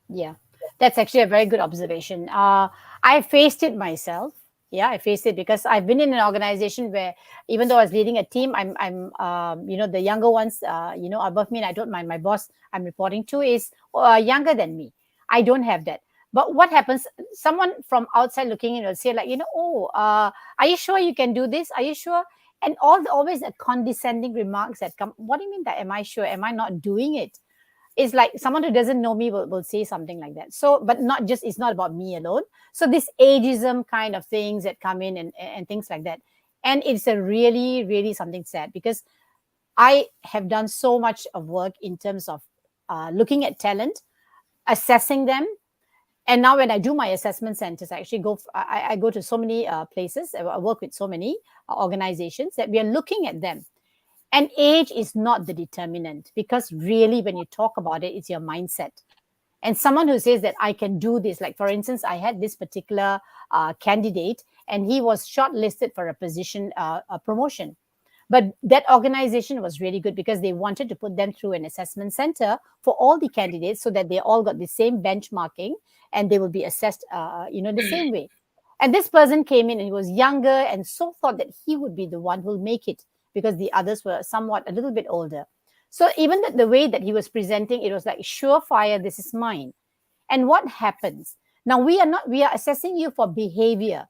Yeah, that's actually a very good observation. I faced it myself. Yeah, I faced it because I've been in an organization where, even though I was leading a team, the younger ones, above me, and I don't mind. My boss I'm reporting to is younger than me. I don't have that. But what happens? Someone from outside looking in will say, like, oh, are you sure you can do this? Are you sure? And always a condescending remarks that come. What do you mean that? Am I sure? Am I not doing it? It's like someone who doesn't know me will say something like that. So, but not just, it's not about me alone. So this ageism kind of things that come in, and things like that. And it's a really, really something sad, because I have done so much of work in terms of looking at talent, assessing them. And now when I do my assessment centers, I actually I go to so many places. I work with so many organizations that we are looking at them. And age is not the determinant, because really, when you talk about it, it's your mindset. And someone who says that I can do this, like for instance, I had this particular candidate, and he was shortlisted for a position, a promotion. But that organization was really good because they wanted to put them through an assessment center for all the candidates, so that they all got the same benchmarking and they will be assessed, the same way. And this person came in and he was younger, and so thought that he would be the one who'll make it, because the others were somewhat a little bit older. So even the way that he was presenting, it was like, surefire, this is mine. And what happens? Now we are assessing you for behavior.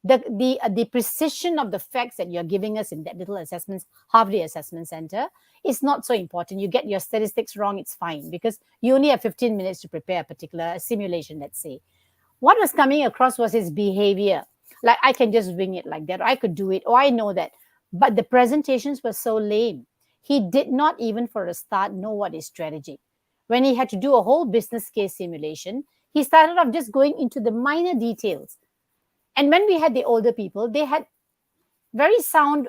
the precision of the facts that you're giving us in that little assessments, half-day assessment center is not so important. You get your statistics wrong, it's fine, because you only have 15 minutes to prepare a particular simulation, let's say. What was coming across was his behavior. Like, I can just wing it like that, or I could do it, or I know that. But the presentations were so lame. He did not even for a start know what is strategic. When he had to do a whole business case simulation, he started off just going into the minor details. And when we had the older people, they had very sound,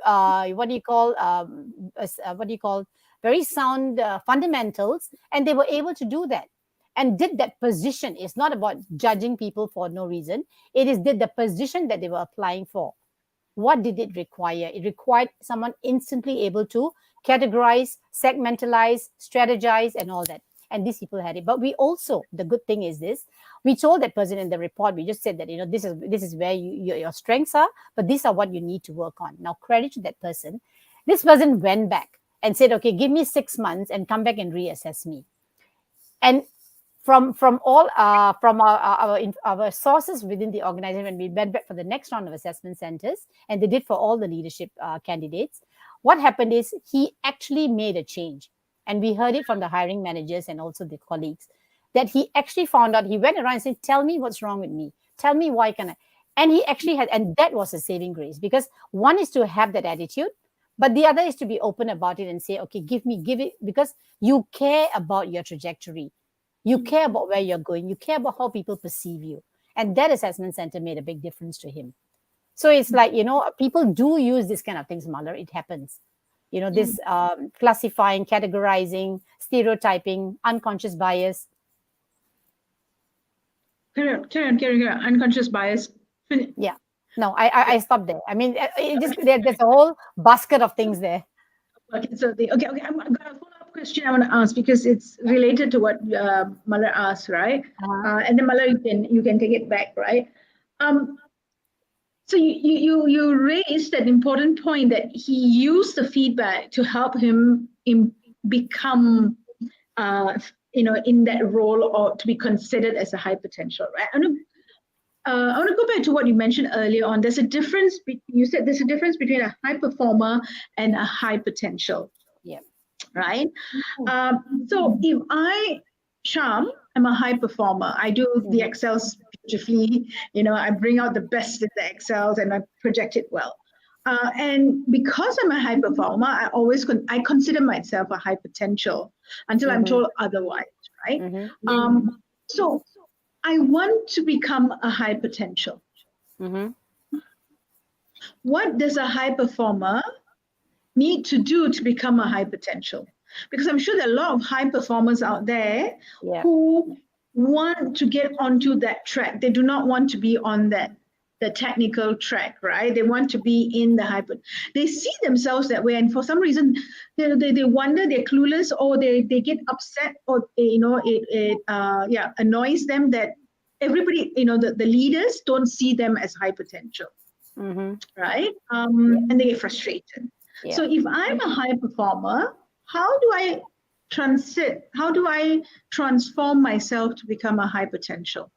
very sound fundamentals, and they were able to do that and did that position. It's not about judging people for no reason. It is the position that they were applying for. What did it require? It required someone instantly able to categorize, segmentalize, strategize, and all that. And these people had it. But we also, the good thing is this, we told that person in the report, we just said that, this is where your strengths are, but these are what you need to work on. Now, credit to that person. This person went back and said, okay, give me 6 months and come back and reassess me. And from our sources within the organization, when we went back for the next round of assessment centers, and they did for all the leadership candidates, what happened is he actually made a change. And we heard it from the hiring managers and also the colleagues, that he actually found out. He went around and said, tell me what's wrong with me. Tell me why can I. And he actually had, and that was a saving grace, because one is to have that attitude, but the other is to be open about it and say, okay, give it, because you care about your trajectory. You care about where you're going. You care about how people perceive you. And that assessment center made a big difference to him. So it's like, people do use this kind of things, Malar. It happens. This classifying, categorizing, stereotyping, unconscious bias. Carry on. Unconscious bias. Yeah. No, I stopped there. I mean, there's a whole basket of things there. Okay, so I'm got a follow-up question I want to ask, because it's related to what Malar asked, right? And then Malar, you can take it back, right? So you raised an important point that he used the feedback to help him become in that role, or to be considered as a high potential, right? I want to go back to what you mentioned earlier on. There's a difference. You said there's a difference between a high performer and a high potential. Yeah. Right. So if Sham, I'm a high performer. I do the Excels beautifully. I bring out the best in the Excels and I project it well. And because I'm a high performer, I consider myself a high potential until I'm told otherwise, right? So I want to become a high potential. What does a high performer need to do to become a high potential? Because I'm sure there are a lot of high performers out there who want to get onto that track. They do not want to be on the technical track, right? They want to be in the they see themselves that way, and for some reason they wonder, they're clueless, or they get upset, or it annoys them that everybody, the leaders don't see them as high potential, right? And they get frustrated. So if I'm a high performer, how do I transform myself to become a high potential?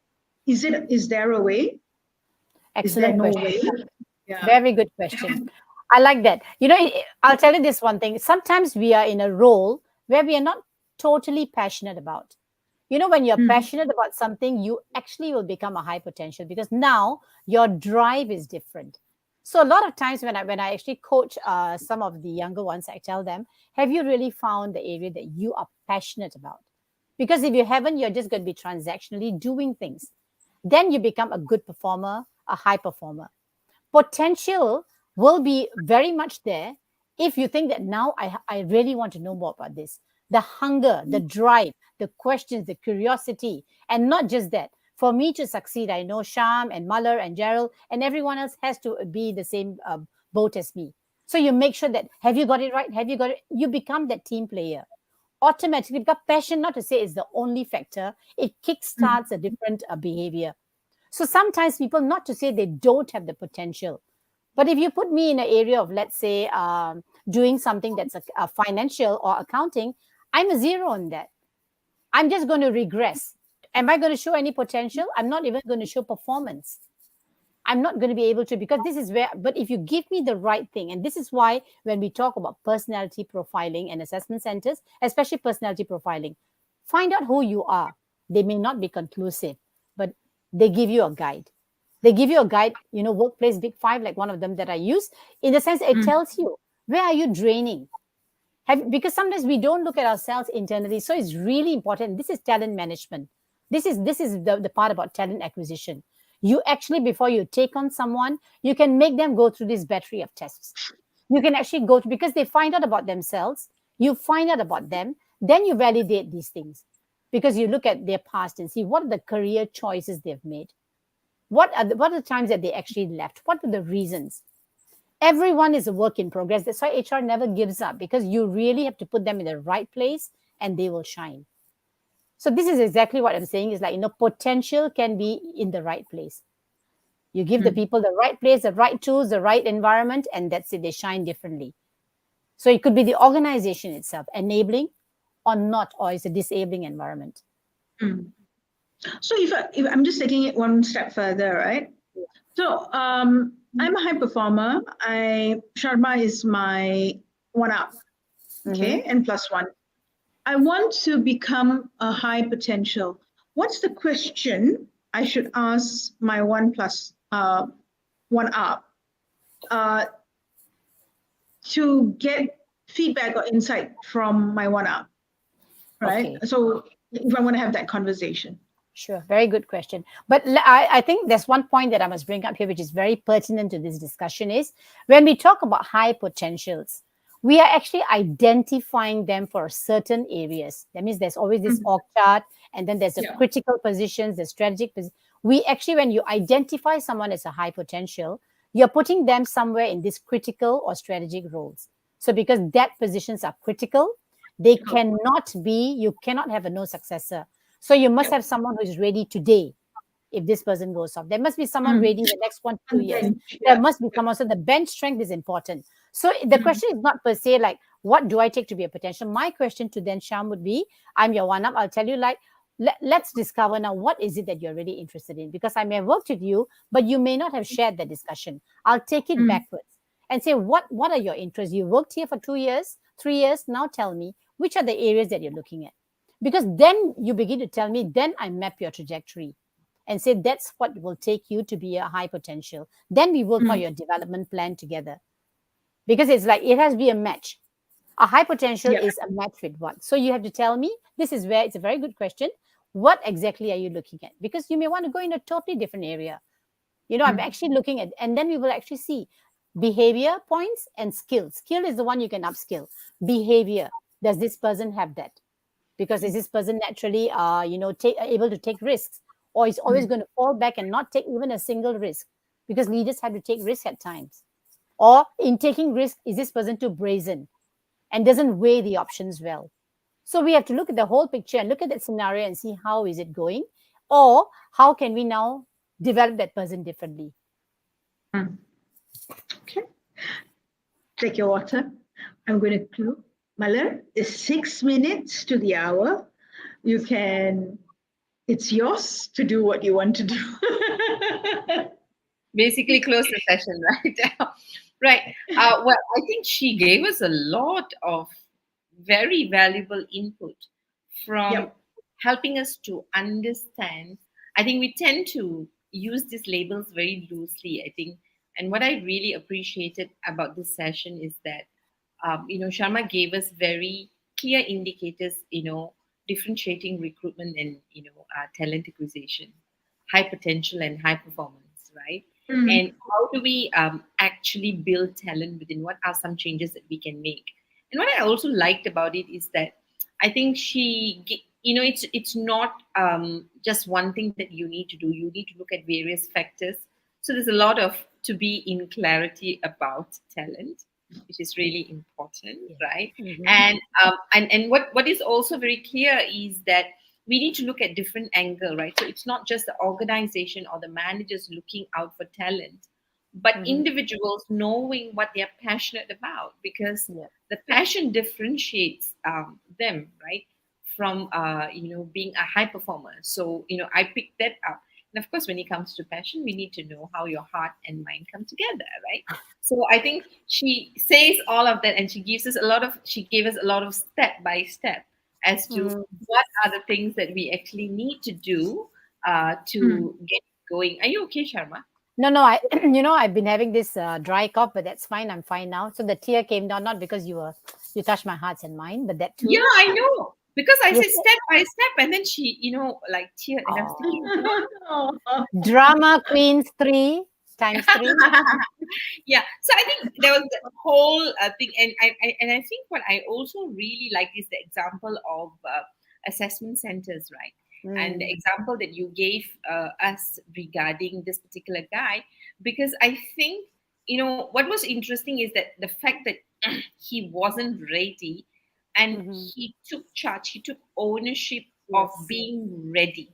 Is there a way? Excellent question. Very good question. I like that. I'll tell you this one thing. Sometimes we are in a role where we are not totally passionate about. When you're passionate about something, you actually will become a high potential, because now your drive is different. So a lot of times when I actually coach some of the younger ones, I tell them, have you really found the area that you are passionate about? Because if you haven't, you're just going to be transactionally doing things. Then you become a good performer, a high performer. Potential will be very much there if you think that now I really want to know more about this. The hunger, the drive, the questions, the curiosity, and not just that. For me to succeed, I know Sham and Malar and Gerald and everyone else has to be the same boat as me. So you make sure that, have you got it right? Have you got it? You become that team player. Automatically, because passion, not to say is the only factor, it kickstarts a different behavior. So sometimes people, not to say they don't have the potential, but if you put me in an area of, let's say, doing something that's a financial or accounting, I'm a zero on that. I'm just going to regress. Am I going to show any potential? I'm not even going to show performance. I'm not going to be able to, because this is where, but if you give me the right thing, and this is why when we talk about personality profiling and assessment centers, especially personality profiling, find out who you are. They may not be conclusive, but they give you a guide. They give you a guide, workplace big five, like one of them that I use, in the sense it tells you, where are you draining? Because sometimes we don't look at ourselves internally. So it's really important. This is talent management. This is the part about talent acquisition. You actually, before you take on someone, you can make them go through this battery of tests. You can actually go to, because they find out about themselves, you find out about them, then you validate these things. Because you look at their past and see what are the career choices they've made. What are the times that they actually left? What are the reasons? Everyone is a work in progress. That's why HR never gives up, because you really have to put them in the right place and they will shine. So this is exactly what I'm saying, is like, potential can be in the right place. You give the people the right place, the right tools, the right environment, and that's it. They shine differently. So it could be the organization itself enabling or not, or it's a disabling environment. So if I'm just taking it one step further, right? So I'm a high performer. Sharma is my one up, okay, and plus one. I want to become a high potential. What's the question I should ask my one up to get feedback or insight from my one up, right? Okay. So if I want to have that conversation. Sure, very good question. But I think there's one point that I must bring up here, which is very pertinent to this discussion, is when we talk about high potentials, we are actually identifying them for certain areas. That means there's always this org chart, and then there's the critical positions, the strategic positions. We actually, when you identify someone as a high potential, you're putting them somewhere in these critical or strategic roles. So because that positions are critical, they cannot be, you cannot have a no successor. So you must have someone who is ready today. If this person goes off, there must be someone ready the next 1 to 2 years. There must be someone. So the bench strength is important. So the question is not per se like, what do I take to be a potential? My question to then Sham would be, I'm your one up. I'll tell you, like, let's discover now, what is it that you're really interested in? Because I may have worked with you, but you may not have shared the discussion. I'll take it backwards and say, what are your interests? You worked here for 2 years, 3 years. Now tell me, which are the areas that you're looking at? Because then you begin to tell me, then I map your trajectory and say that's what will take you to be a high potential. Then we work on your development plan together. Because it's like, it has to be a match. A high potential is a match with what? So you have to tell me, this is where it's a very good question. What exactly are you looking at? Because you may want to go in a totally different area. I'm actually looking at, and then we will actually see behavior points and skills. Skill is the one you can upskill. Behavior, does this person have that? Because is this person naturally, able to take risks, or is always going to fall back and not take even a single risk? Because leaders have to take risks at times. Or in taking risk, is this person too brazen and doesn't weigh the options well? So we have to look at the whole picture and look at that scenario and see how is it going, or how can we now develop that person differently. Okay. Take your water. I'm going to clue. Malar, it's 6 minutes to the hour. It's yours to do what you want to do. Basically close the session right now. Right. Well, I think she gave us a lot of very valuable input from helping us to understand. I think we tend to use these labels very loosely, I think. And what I really appreciated about this session is that, Sharma gave us very clear indicators, differentiating recruitment and, talent acquisition, high potential and high performance, right? And how do we actually build talent within? What are some changes that we can make? And what I also liked about it is that I think it's not just one thing that you need to do. You need to look at various factors. So there's a lot of to be in clarity about talent, which is really important, right? And what is also very clear is that we need to look at different angle, right? So it's not just the organization or the managers looking out for talent, but individuals knowing what they're passionate about, because the passion differentiates them, right, from being a high performer. So I picked that up. And of course, when it comes to passion, we need to know how your heart and mind come together, right? So I think she says all of that, and she gave us a lot of step by step as to what are the things that we actually need to do to get going. Are you okay, Sharma? No, no, I, I've been having this dry cough, but that's fine. I'm fine now. So the tear came down, not because you touched my hearts and mind, but that too. Yeah, I know. Because I Yes. said step by step, and then she, like tear, and I was thinking, Drama Queens 3 times 3. yeah. So I think there was the whole thing, and I think what I also really like is the example of assessment centers, right? And the example that you gave us regarding this particular guy, because I think what was interesting is that the fact that he wasn't ready, and he took charge, he took ownership of being ready.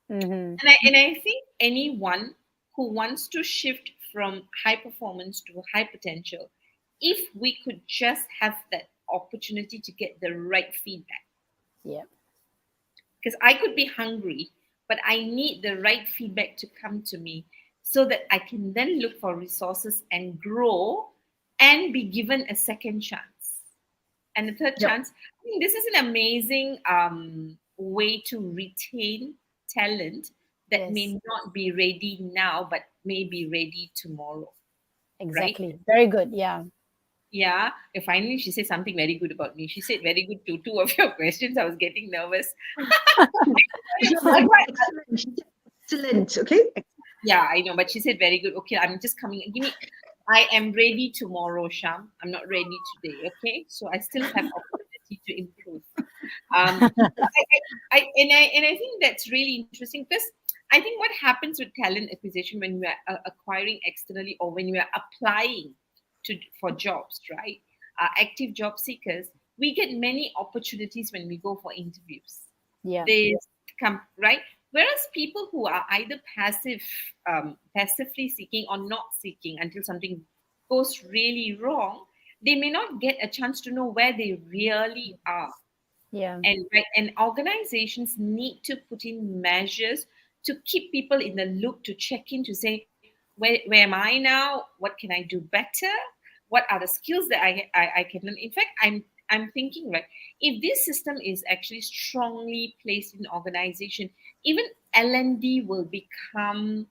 And I think anyone who wants to shift from high performance to high potential, if we could just have that opportunity to get the right feedback. Yeah. Because I could be hungry, but I need the right feedback to come to me so that I can then look for resources and grow and be given a second chance. And the third chance, I think this is an amazing way to retain talent that may not be ready now, but may be ready tomorrow. Exactly. Right? Very good. Yeah. Yeah. Finally, she said something very good about me. She said very good to two of your questions. I was getting nervous. Excellent. Okay. Yeah, I know, but she said very good. Okay, I'm just coming. I am ready tomorrow, Sham. I'm not ready today. Okay, so I still have opportunity to improve. I think that's really interesting, because I think what happens with talent acquisition when we are acquiring externally, or when we are applying for jobs, right? Active job seekers, we get many opportunities when we go for interviews. Yeah. They come, right? Whereas people who are either passively seeking or not seeking until something goes really wrong, they may not get a chance to know where they really are. Yeah. And organizations need to put in measures to keep people in the loop, to check in, to say, where am I now? What can I do better? What are the skills that I can learn? In fact, I'm thinking, right, if this system is actually strongly placed in organization, even L&D will become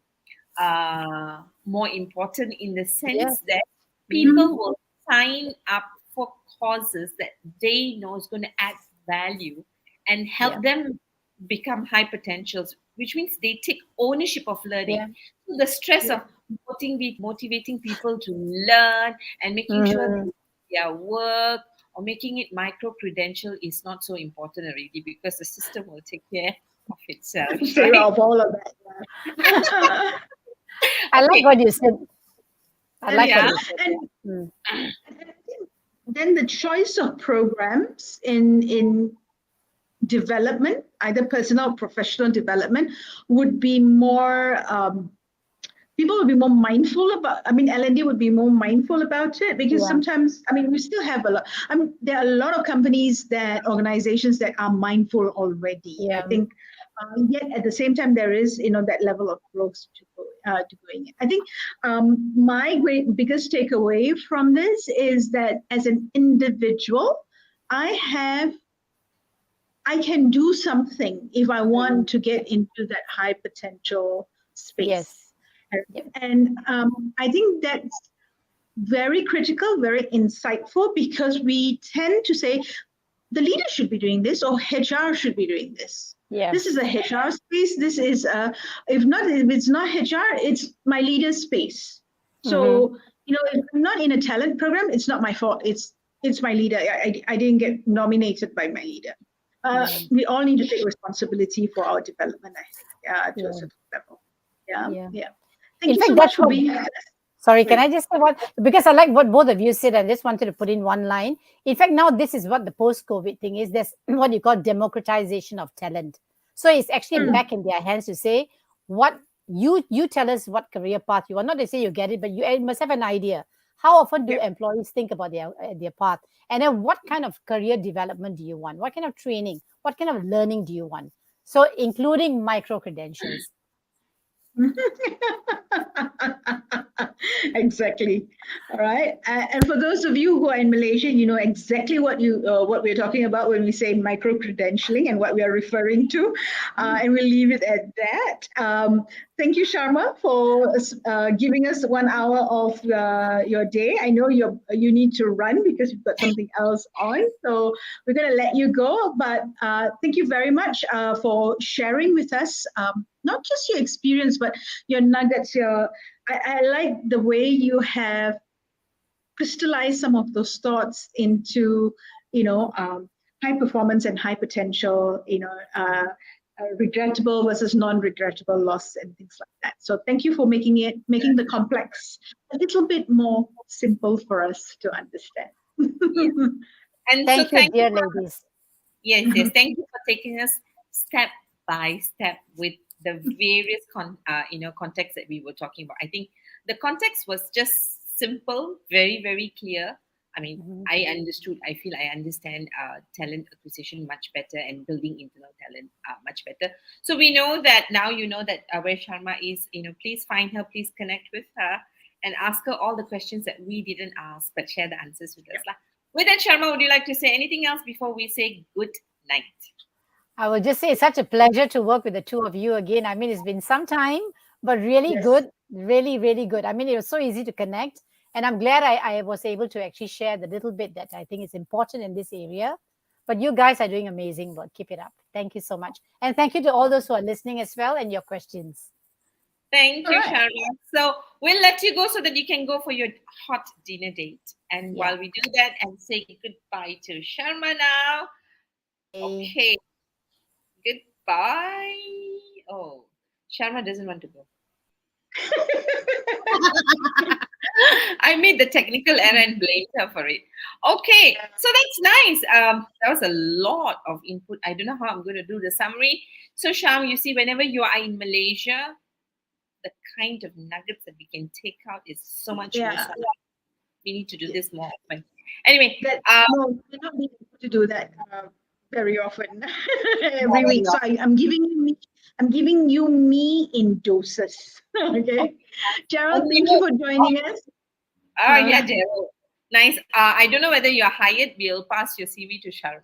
more important, in the sense that people will sign up for causes that they know is going to add value and help them become high potentials, which means they take ownership of learning. So the stress of motivating people to learn and making sure their work or making it micro credential is not so important already, because the system will take care of itself. Right? Of all of that. Yeah. I like what you said. I like Yeah. what you said. And then the choice of programs in development, either personal or professional development, would be more, people would be more mindful about, L&D would be more mindful about it, because sometimes, we still have a lot, there are a lot of organizations that are mindful already. I think, yet at the same time, there is, that level of growth to going in. I think my biggest takeaway from this is that as an individual, I can do something if I want to get into that high potential space. And I think that's very critical, very insightful, because we tend to say the leader should be doing this, or HR should be doing this. This is a HR space. This is if it's not HR, it's my leader's space. So if I'm not in a talent program, it's not my fault. It's my leader. I didn't get nominated by my leader. We all need to take responsibility for our development, I think, to a certain level. Yeah. Thank you so much for being here. Sorry, can I just say what? Because I like what both of you said. I just wanted to put in one line. In fact, now this is what the post-COVID thing is. There's what you call democratization of talent. So it's actually back in their hands to say, what you tell us what career path you want. Not to say you get it, but you must have an idea. How often do employees think about their path? And then what kind of career development do you want? What kind of training? What kind of learning do you want? So including micro credentials. Exactly. All right. And for those of you who are in Malaysia, you know exactly what we're talking about when we say micro credentialing and what we are referring to. And we'll leave it at that. Thank you, Sharma, for giving us 1 hour of your day. I know you need to run because you've got something else on, so we're going to let you go. But thank you very much for sharing with us. Not just your experience, but your nuggets. I like the way you have crystallized some of those thoughts into, high performance and high potential, regrettable versus non-regrettable loss and things like that. So thank you for making the complex a little bit more simple for us to understand. And Thank so you, dear ladies. Yes, thank you for taking us step by step with the various contexts that we were talking about. I think the context was just simple, very, very clear. I mean, I feel I understand talent acquisition much better and building internal talent much better. So we know that now, where Sharma is, please find her, please connect with her and ask her all the questions that we didn't ask, but share the answers with us. With that, Sharma, would you like to say anything else before we say good night? I will just say it's such a pleasure to work with the two of you again. I mean, it's been some time, but really good, really, really good. I mean, it was so easy to connect. And I'm glad I was able to actually share the little bit that I think is important in this area. But you guys are doing amazing work. Keep it up. Thank you so much. And thank you to all those who are listening as well and your questions. Thank you, Sharma. So we'll let you go so that you can go for your hot dinner date. And while we do that and say goodbye to Sharma now. Okay. Goodbye. Oh, Sharma doesn't want to go. I made the technical error and blamed her for it. Okay, so that's nice. That was a lot of input. I don't know how I'm going to do the summary. So, Sham, you see, whenever you are in Malaysia, the kind of nuggets that we can take out is so much more. We need to do this more often. Anyway, no, we don't need to do that very often every week. So I'm giving you me in doses. Okay, Gerald, thank you for joining us. Yeah, Gerald. Nice. I don't know whether you're hired. We'll pass your CV to Sharma.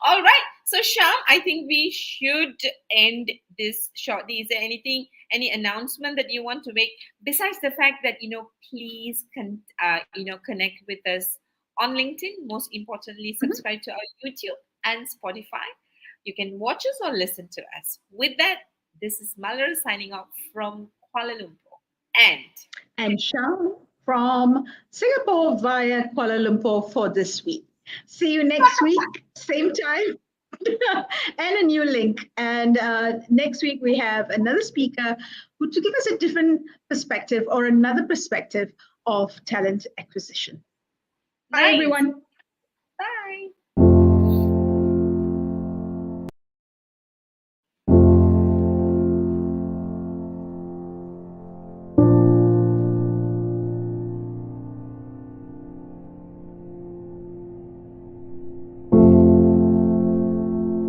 All right. So, Sham, I think we should end this shortly. Is there any announcement that you want to make besides the fact that, please connect with us on LinkedIn. Most importantly, subscribe to our YouTube and Spotify. You can watch us or listen to us. With that, this is Malar signing off from Kuala Lumpur. And Sham from Singapore via Kuala Lumpur for this week. See you next week, same time, and a new link. And next week we have another speaker who to give us a different perspective or another perspective of talent acquisition. Bye, everyone.